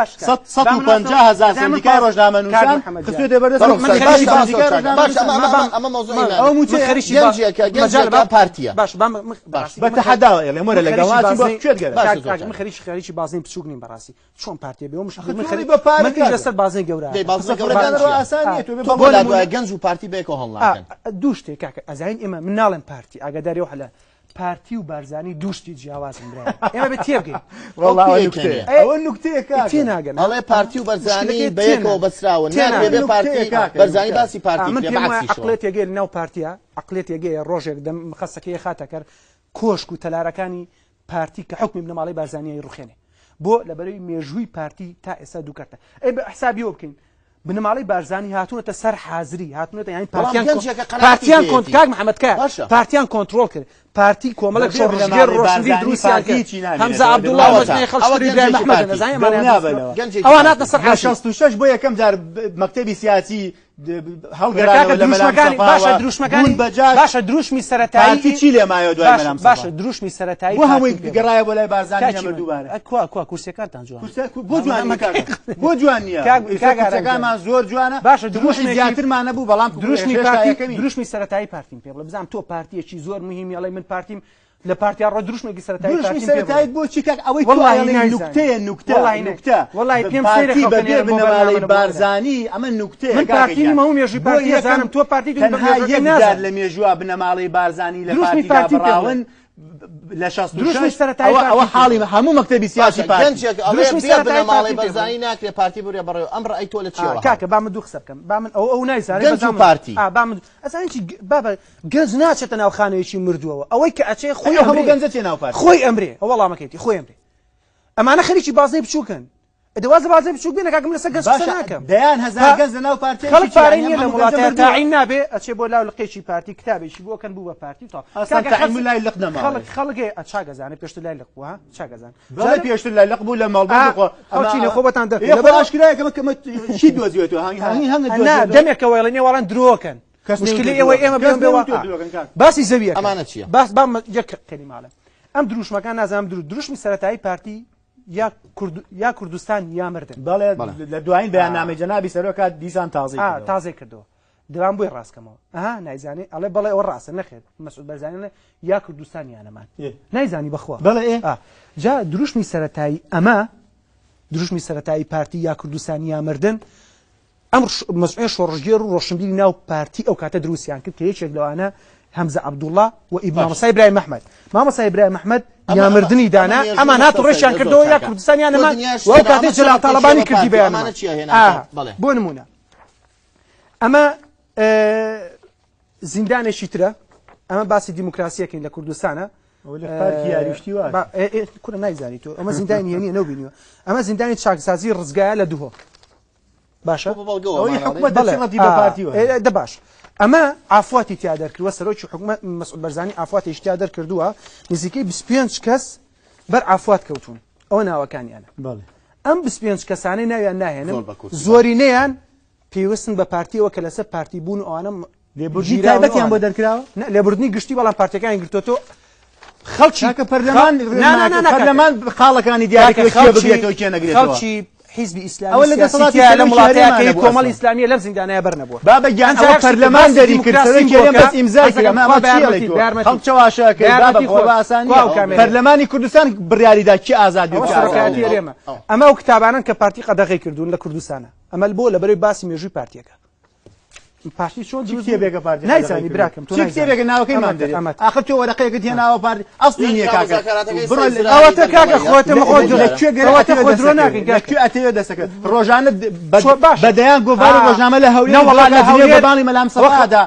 150,000 سندیکای ڕۆژنامە نووسان خستوێ دەبەردەست ئەمە مۆزوعی گەنجێکە گەنجێکە پارتیە باش بە تەحەدا ئێڵێ وەرە لەگەڵاتی بۆ کوێت گەرە من خەریکی بازنەی بچووک نیم بەڕاستی چۆن پارتیە بێ من خەریک بە پارتی لەسەر بازنەی گەورە گەنج و پارتی بێکەوە هەڵناکەن دوو شتێک کاکە ئەزاین ئێمە من ناڵێن پارتی ئاگاداریەوە هەلە پارتی و بارزانی دووشتی جیاوازم برای ئێمە بە تێبگەین ئەوە نوکتەیە تێ ناگەن ئەڵێ پارتی و بەرزانی بەیەکەوە بەسراون بێ پارتی بەرزانی باسی پارتی عقلێت یەگەی ناو پارتیە عقلێت یەگەی ڕۆژێک دەم خەسەکەی خاتە کرد کۆشک و تەلارەکانی پارتی کە حکمی بنەماڵی بارزانیایی ڕوخێنێ بۆ لەبەرەوەی مێژووی پارتی تا ئێستا دووکەتە ئەی بە حسابیەوە بکەین بنەماڵی بارزانی هاتوونەتە سەر حازری هاتوونەتە یانی پارتیان کۆنت کاک محەممەد کە پارتیان کۆنتترۆل کرد پارتی کۆمەڵک شۆڕژگەر ڕۆشنی دروستیان هەمزە عەبدوڵڵا وەزنەی خەڵشتری ئیبراهیم محمەد ئەوان هاتنە سەر 66 بۆ یەکەم جار مەکتەبی سیاسی باشە دروشمەکانی باشە دروشمی سەرەتایی چی لێ مایە دوای بەنام باشە دروشمی سەرەتایی بۆ هەمووی گەڕایە بۆ لای بارزانی ئەمە دووبارە کوا کورسەکانتان جوان بۆ جوان نییە کورسەکانمان زۆر جوانە باشە دروشمی زیاترمان نەبوو بەڵام دروشمی سەرەتایی پارتیم پێ بڵێ بزانم تۆ پارتیەکی زۆر مهمی ئەڵێ من پارتیم لە پارتیا ڕۆ دروشمێکی سەرەتایی بۆ چی کاک ئەوەی نوکتە وڵی پێم بەبێ بنەماڵەی بارزانی ئەمە نوکتەیە من پارتیم هەموو مێژووی پارتی زانم تۆ پارتی تەنها یەکجار لە مێژووە بنەماڵەی بارزانی لە پارتیدا بڕاون لە 66 ئەوە حاڵی هەموو مەکتەبی سیاسی بنەماڵەی بەرزانی ناکرێ پارتی بڕێ بڕێ ئەم ڕای تۆ لە چیەوە کاکە با من دوو قسە بکەم با من ئەو نایزانێ گەنج و پارتی ئەزانکی بابە گەنج ناچێتە ناوخانەیەکی مردووەوە ئەوەی کە ئەچێ خۆی هەموو گەنجە چێ ناو پارتی خۆی ئەمرێ وەڵامەکەیتی خۆی ئەمرێ ئەمانە خەریکی بازنەی بچووکن دەوازە بازای بچوک بێنە کاکەم لەسەر گەز قسە ناکەم دەیان هەزار گەز لەناو پارتی خەڵک پارەی نییە لە وڵاتە تاعین نابێ ئەچێ بۆ لاو لقێکی پارتی کتابێکی بۆ کەن بوو بە پارتی لای لق نەما خەڵک چاگەزانە پێشتر لای لق بووە چاگەزان بەڵێ پێشتر لای لق بوو لە ماڵبەر ئەوچینە خۆ بەتان لە ئاشکرایەکەمە چی دۆزیێتەوە هەنگی دەمێکە وێڵە نێوەڵان درۆکەن مشکلی ئێوە ئێمە بێن بێەوە باسی زەویە ئەمانە چییە؟ باس بام یەک کەلیماڵێ ئەم دروشمەکان نازانم دروشمی سەرەتایی پارتی یا کوردستان یا مردن بەڵێ لە دوایین بەیاننامەی جەنابی سەرۆکات دیسان تازەی کردەوە دەوام بۆی ڕاستکەمەوە نایزانێ ئەڵێ بەڵێ ئەوە ڕاستە نەخێت مەسعود بەرزانیانە یا کوردستان یانەمان نایزانی بەخوا بەڵێ جا دروشمی سەرەتایی ئەمە دروشمی سەرەتایی پارتی یا کوردستان یا مردن ئەم مەسعود شۆڕژگێر و ڕۆشنبیری ناو پارتی ئەو کاتە دروستیان کرد کە یەکێک لەوانە هەمزە عەبدوڵڵا و مامۆستا ئیبراهیم ئەحمەد مامۆستا ئیبراهیم ئەحمەد یامردنی دانا ئەمان هات ڕێژیان کردەوە یا کوردستانیان نەمان وەو کاتێ جەلال تاڵەبانی کردی بەیانمان بۆ نمونە ئەمە زیندانێکی ترە ئەمە باسی دیموکراسیەکەین لە کوردستانە کورە نایزانی تۆ ئەمە زیندانی هێنیە نەبینیوە ئەمە زیندانی چاکسازی ڕزگایە لە دووهۆ باشە دە باش ئەمە ئافواتی تیا دەرکردووە سەرۆکی حکومەت مەسعود بەرزانی ئافواتێکی تیا دەرکردووە نزیکەی 25 کەس بەر ئافوات کەوتون ئەوە ناوەکانیانە ئەم 25 کەسانەی ناویان ناهێنن زۆرینەیان پێویستن بە پارتیەوە کە لەسەر پارتی بوون و ئەوانە لێبوردنی تایبەتیان بۆ دەرکراوە لێبوردنی گشتی بەڵام پارتیەکانی گرتوۆ خەڵکی پەرلەمان خاڵەکانی دیارەکەی خەڵکی حیزبی ئیسلامی سیاسی لە وڵاتەکەی کۆمەڵ ئیسلامیە لەم زیندانەیە بەرنەبووە بابە گیان ئەوە پەرلەمان دەری کرد سەرۆکیان بەس ئیمزای کرد ئەمە خەڵک چاواشەکەی بابە خۆ باسانی پەرلەمانی کوردستان بڕیاریدا کی ئازادی و سەرۆکایەتی هەرێمە ئەمە ئەو کتابانن کە پارتی قەدەغی کردوون لە کوردستانە ئەمە بۆ لەبەرەوەی باسی مێژووی پارتیەکە پارتی چۆن کتێبێکە پارتی نایزانی براکەم تۆ کتێبێکە ناوەکەی مان دەرێت آخر تۆ وەرەقەیەکت هێناوە پارتی ئەسڵی نییە کاکە ئەوەتە کاکە خۆتە لەکوێ ئەتەوێ دەسەکە ڕۆژانە بەدەیان گۆڤار ڕۆژنامە لە هەولێر بەڵی مەلام سەفادا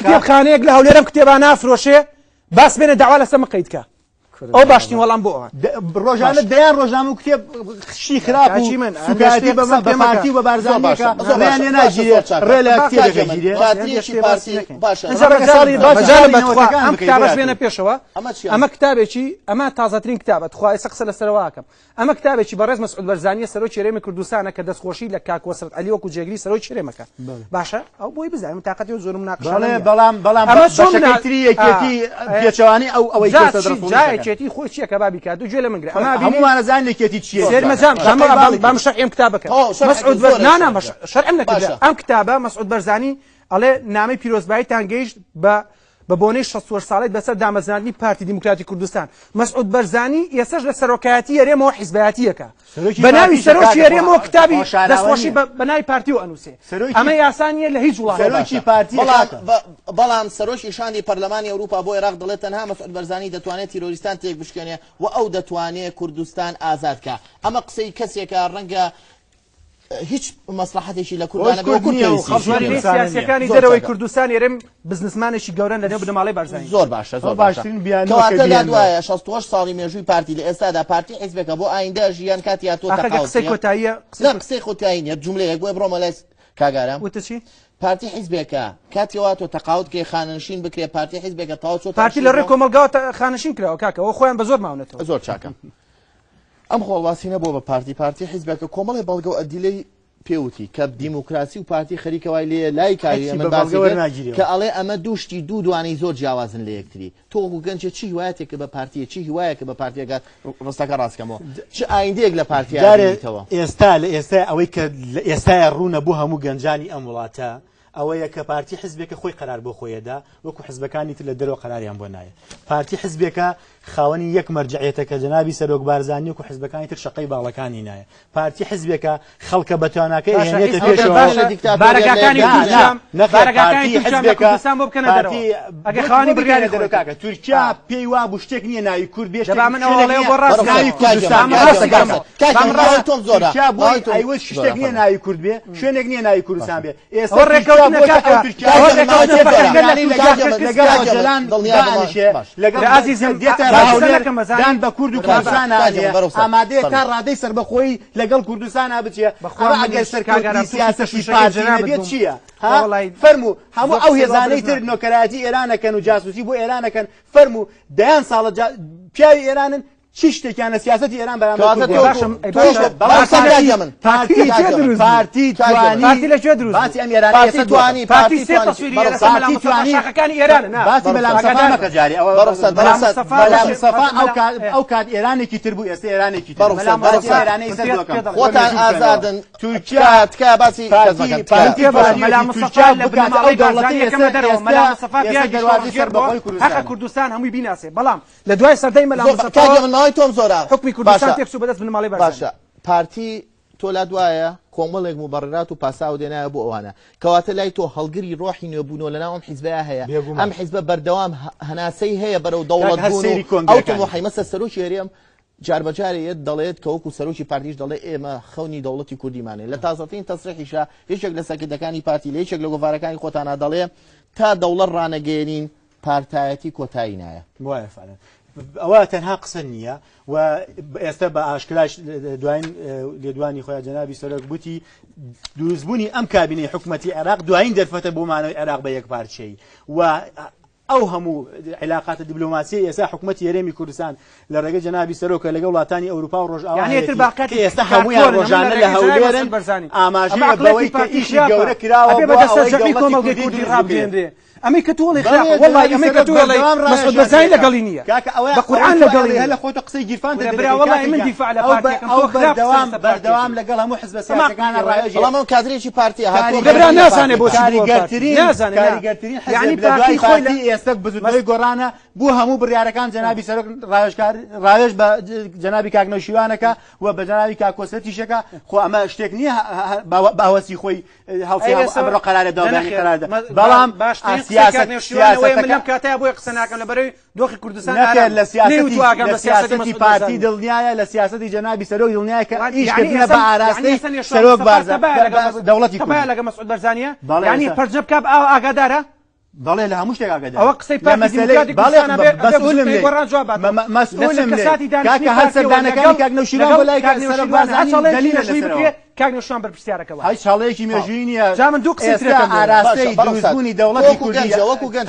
کتێبخانەیەک لە هەولێرم کتێبان نافرۆشێ باس بێنە داوا لەسەر مقەیتکە ئەو باشترین وەڵام بۆ ئەوە ڕۆژانە دەیان ڕۆژنامە و کتێب شی خراپ و سوکایەتی بە پارتی و بە بارزانیەکە ڕێیان ناگیرێت ڕێ لە کتێبێکە گیرێت ئەم کتابەش بێنە پێشەوە ئەمە کتابێکی ئەمە تازەترین کتابە خوای سەقسە لەسەرەوەکەم ئەمە کتابێکی بەڕێز مەسعود بەرزانیە سەرۆکی هەرێمی کوردستانە کە دەستخۆشی لە کاک وەسرت عەلی وەکو جێگری سەرۆکی هەرێمەکە باشە ئەو بۆی بزانم تااقەتی و زۆرم ناقشانە بەڵام بەشەکەی یەکێتی پێچەوانی ئەوەی کێتی خۆی چییە کە بابی کات و گوێ لە منگرە هەمووانە زان لێکێتی چییە سێرمەجام بام شەرعیم کتابەکە مەسعود بەرزانی شەرعم نەکردە ئەم کتابە مەسعود بەرزانی ئەڵێ نامەی پیرۆزباییتان گەیشت بە بۆنەی 60 ساڵیت بەسەر دامەزراندنی پارتی دیموکراتی کوردستان مەسعود بەرزانی ئێسش لە سەرۆکایەتی هەرێمەوە حیزبایەتیەکە بە ناوی سەرۆکی هەرێمەوە کتابی دەستخۆشی بە ناوی پارتی و ئەنووسێ ئەمە یاسانیە لە هیچ وڵاتی بەڵام سەرۆکی شاندی پەرلەمانی ئەوروپا بۆ عێراق دەڵێت تەنها مەسعود بەرزانی دەتوانێت تیرۆریستان تێک بشکێنێ و ئەو دەتوانێت کوردستان ئازادکە ئەمە قسەی کەسێکە ڕەنگە هیچ مەسلحەتێکی لە کوردستان سیاسەکانی دەرەوەی کوردستان هێرم بزنسمانێکی گەورە لەنێو بنەماڵەی بەرزانی زۆر باشە زۆر باشترین بیانەوەکەواتە دوایە 68 ساڵی مێژووی پارتی لە ئێستادا پارتی حیزبێکە بۆ ئایندە ژیان کاتی هاتۆ قسەی کۆتاییە قسەی خۆتاییە جوملەیەک بۆ بڕۆمە لای کاگارم وتەچی پارتی حیزبێکە کاتیەوە تۆ تەقاوت کێ خانەنشین بکرێ پارتی حیزبێکە تاو چۆ پارتی لە ڕێی کۆمەلگاوە خانەنشین کراوە کاکەەوە خۆیان بە زۆر ماونێتەوە زۆر چاکە ئەم خۆڵواسینە بۆ بە پارتی حیزبێکە کۆمەڵی بەڵگە و ئەدیلەی پێوتی کە دیموکراسی و پارتی خەریکەوای لێ لای کاری کە ئەڵێ ئەمە دووشتی دوو دوانەی زۆر جیاوازن لە یەکتری تۆ گەنجێ چی هیوایەتێکە بە پارتیە چی هیوایەکە بە پارتیەکە ڕستەکە ڕاستکەمەوە چ ئایندەیەک لە پارتیەوە ئێستا لە ئێستا ئەوەی کە ئێستای ڕوونە بۆ هەموو گەنجانی ئەم وڵاتە ئەوەیە کە پارتی حزبێکە خۆی قرار بۆ خۆیەدا وەکو حزبەکانی تر لە دەرەوە قراریان بۆ نایە پارتی حزبێکە خاوەنی یەک مەرجعیەتە کە جەنابی سەرۆک بارزانی وەکو حزبەکانی تر شەقەی باڵەکانی نایە پارتی حزبێکە خەڵکە بەتواناکەی هێنێتە پێشەوە بارەکەکانی کوردستان بۆ بکەنە دەرەوە ئەگە خاوەنی بڕیاری دەرەوەکە تورکیا پێی وا بوو شتێک نییە ناوی کورد بێ من ئەوڵێ بۆ ڕاست ناوی کوردستان تۆم زۆرە ئەیوە شتێک نییە ناوی کورد بێ شوێنێک نییە ناوی کوردستان بێ ئێستا دان بە کورد و کوردستان ئامادەیە تا ڕادەی سەربەخۆیی لەگەڵ کوردستان بچێ ئەگەر سەرکردی سیاسەتی پارتی نەبێت چییە؟ فەرموو هەموو ئەو هێزانەی تر نۆکەراتی ئێرانەکەن و جاسوسی بۆ ئێرانەکەن فەرموو دەیان ساڵە پیاوی ئێرانن چی شتێکیان لە سیاسەتی ئێران بەرامبەر پارتی لەکوێ دروست باسی ئەم ئێرانە توانی پارتی شاخەکانی ئێرانە باسی بەلام سەفا مەکە جارێ بەلام سەفا ئەو کات ئێرانێکی تر بوو ئێستا ئێرانێکی تر ئێرانەی سەر دۆکەم خۆتان ئازادن تورکیا تکا باسی پارتی بەلام سەفا لە بنەماڵەی دەوڵەتی ئێستا دەرەوە مەلام سەفا پیاوی سەر بەخۆی کوردستان کوردستان هەمووی بیناسێ بەڵام لە دوای سەردەی مەلام سەفا تۆم زۆرە حکمی کوردستان تێکسو بەدەست بنەماڵەی باشە پارتی تۆ لا دوایە کۆمەڵێک مبەڕێرات و پاساو دێنایە بۆ ئەوانە کەواتە لای تۆ هەڵگری ڕۆحی نوێبوونەوە لەناو ئەم حیزبەیە هەیە ئەم حیزبە بەردەوام هەناسەی هەیە بەرەو دەوڵەتبوون ئەو تۆمە مەسە سەرۆکی هەرێم جاربەجارێت دەڵێت کە وەکو سەرۆکی پارتیش دەڵێ ئێمە خەونی دەوڵەتی کوردیمانێ لە تازەترین تەسریحیشە یەکێک لە سەرکردەکانی پارتی لە یەکێک لە گۆڤارەکانی خۆتانە دەڵێ تا دەوڵەت ڕانەگەێنین پارتایەتی کۆتایی نایە وایە فعلا ئەوە تەنها قسە نییە و ئێستا بە ئاشکراش لێدوانی خۆیان جەنابی سەرۆک گوتی دروستبوونی ئەم کابینەی حکوومەتی عێراق دوایین دەرفەتە بۆ مانەوەی عێراق بە یەک پارچەی و ئەو هەموو علاقاتە دیبلۆماسی ئێستا حکوومەتی هەرێمی کوردستان لە ڕێگەی جەنابی سەرۆکە لەگەڵ وڵاتانی ئەوروپا و ڕۆژئاوایەتی ئێستا هەموویان ڕۆژانە لە هەولێرن ئاماژەیە بەوەی کە ئیشی گەورە کراوە بۆ ئەوەی دەوڵەتی کوردی ڕابگەێنرێ ئەمەی کە تۆڵی والله ئەمەی کە تۆڵی مەسعود بەرزانی لەگەڵی نییە بە قورئان لەگەڵی هەلە خۆتە قسەی گیرفان دەبرا والله من دیفاع لە پارتیەکەم تۆ بەردەوام لەگەڵ هەموو حزب سیاسەکانە ڕایەژی بەڵام ئەو کادرێکی پارتی هاتووە دەبرا نازانێ بۆ کاریگەرترین یعنی پارتی خۆی ئێستا بزودەوەی گۆڕانە بۆ هەموو بڕیارەکان جەنابی سەرۆک ڕاوێژ بە جەنابی کاکنەوشیوانەکە و بە جەنابی کاکۆسەتیشەکە خۆ ئەمە شتێک نییە باوەسی خۆی هەڵفی ئەمڕۆ قەرارە داوبانی قەراردا بەڵام لەم کاتەیە بۆی قسە ناکەم لەبەرەوەی دۆخی کوردستان لە سیاسەتی پارتی دڵنیایە لە سیاسەتی جەنابی سەرۆک دڵنیایە کە ئیشکردنە بە ئاراستەی سەرۆک بارزە دەوڵەتی کوردی لەگە مەسعود بەرزانیە یعنی پەرجە بکە ئاگادارە بەڵێ لە هەموو شتێک ئاگادارە ئەوە قسەی کاکە هەر سەردانەکانی کاکنەوشیران بۆ لای سەرۆک بارزانی دەلیلە لەسەرەوە کاکنەوشیان بەرپرسیارەکەەوە هەیچ هەڵەیەکی مێژووی نییە جا من دوو قسەی ترەکەم ئاراستەی دروستبوونی دەوڵەتی کوردی وەکو گەنج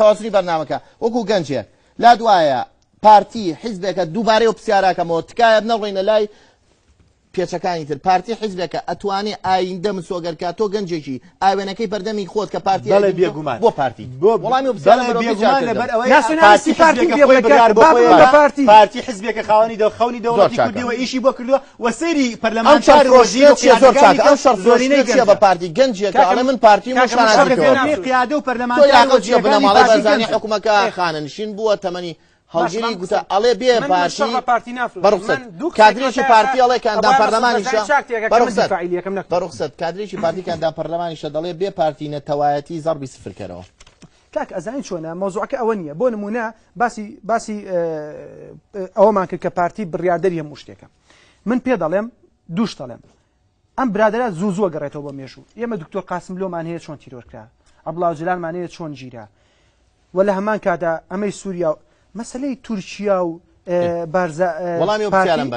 تەوازنی بەرنامەکە وەکو گەنجێک لا دوایە پارتی حیزبێکە دووبارەی و پرسیارەکەمەوە تکایە بنەڕێنە لای پێچەکانی تر پارتی حیزبێکە ئەتوانێ ئایندە مسۆگەرکە تۆ گەنجێکی ئاوێنەکەی بەردەمی خۆت کە پارتی بۆ پارتی پارتی حیزبێکە خاوەنی خەونی دەوڵەتی کوردی و ئیشی بۆ کردووە و سەیری پەرلەمانتاری ڕۆژی بە پارتی گەنجێکە ئەڵێ من پارتی قیادە و پەرلەمانتاری بنەماڵی بەرزانی حکوومەکە خانەنشین بووە تەمەنی هەڵگیری گوتە ئەڵێ بێ پارتی بەڕوخسەت کادرێکی پارتی ئەڵێ کاندان پەرلەمانیشە بەڕوخسەت کادرێکی پارتی کاندان پەرلەمانیشە دەڵێ بێ پارتی نەتەوایەتی زەربی سفر کەرەوە کاک ئەزانین چۆنە مۆزوعەکە ئەوە نییە بۆ نمونە باسی ئەوەمان کرد کە پارتی بڕیاردەری هەموو شتێکە من پێ دەڵێم دووش دەڵێم ئەم برادرە زوو گەڕێتەوە بە مێژوو ئێمە دکتۆر قاسم لۆمان هەیە چۆن تیرۆرکرا عەبدوڵڵا جەلالمان هەیە چۆن گیرا و لە هەمان کادا ئەمەی سووریا مەسەلەی تورکیا و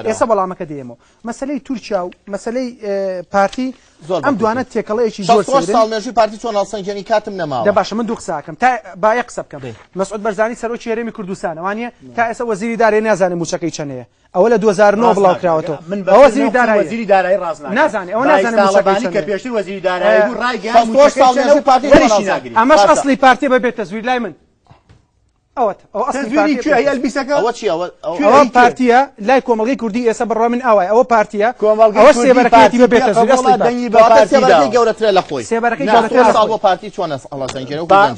ئێستا بەڵامەکە دێمەوە مەسەلەی تورکیا و مەسەلەی پارتی ئەم دوانە تێکەڵەیەکی زۆر ساڵ مێژووی پارتی چۆن هەڵسەنگێنی کاتم نەماوە باشە من دوو قساکەم تا باە قسە بکەم مەسعود بەرزانی سەرۆکی هەرێمی کوردستان ئەوانە تا ئێستا وەزیری دارایی نازانێ موچەکەی چەندەیە ئەوە لە 2009 بڵاو کراوەتەوە وەزیری دارایی ڕاست نازانێ ئەوە نازانێ موچەکەی کە پێشتر وەزیری دارایی بوو ڕایگەیان ئەمەش ئەسڵی پارتی بەبێت تەزویر لای من ئەوە پارتیە لای کۆمەڵگەی کوردی ئێستا بڕوا من ئەوە ئەوە پارتیە ئەوە سێبەرەکەیەتی بەبێتە گەورەترە لە خۆی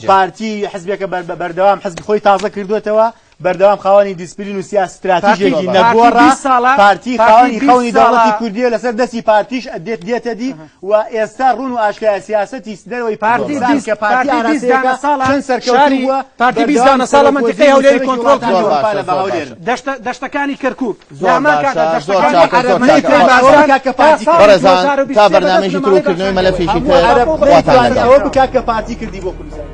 پارتی حزبێکە بەردەوام حزب خۆی تازە کردوێتەوە بەردەوام خاوەنی دیسپلین و سیاستراتیژێکی پارتی نەگۆڕا 20 ساڵە پارتی پارتی خاوەنی 20 خەونی دەوڵەتی ساڵە کوردیە لەسەر دەستی پارتیش دێتە دی و ئێستا ڕوون و ئاشکای سیاسەتی دەرەوەی پارتی پارتی بیست- کە پارتی پارتی بیست ئاراسەیەەکە دانە ساڵە چەند سەرکەوتوو شاری بووە پارتی بیست بەردەوام دانە ساڵە منطقەی هەولێری سەرۆکوەزیری کۆنتڕۆڵ وڵاتانی کردووە. ئەوروپا لە زۆر باوەڕێن. باشە. دەشتەکانی کەرکووک زۆر لە هەمان باشە، کاتە زۆر دەشتەکانی چاکە، زۆر عەرەبەی چاکە. پێی کاکە پارتی بەڕێزان تا بەرنامەیەکی تر و کردنەوەی مەلەفێکی تر عەرەب واتان لەگەڵ. ئەوە بکات کە پارتی کردی بۆ کوردستان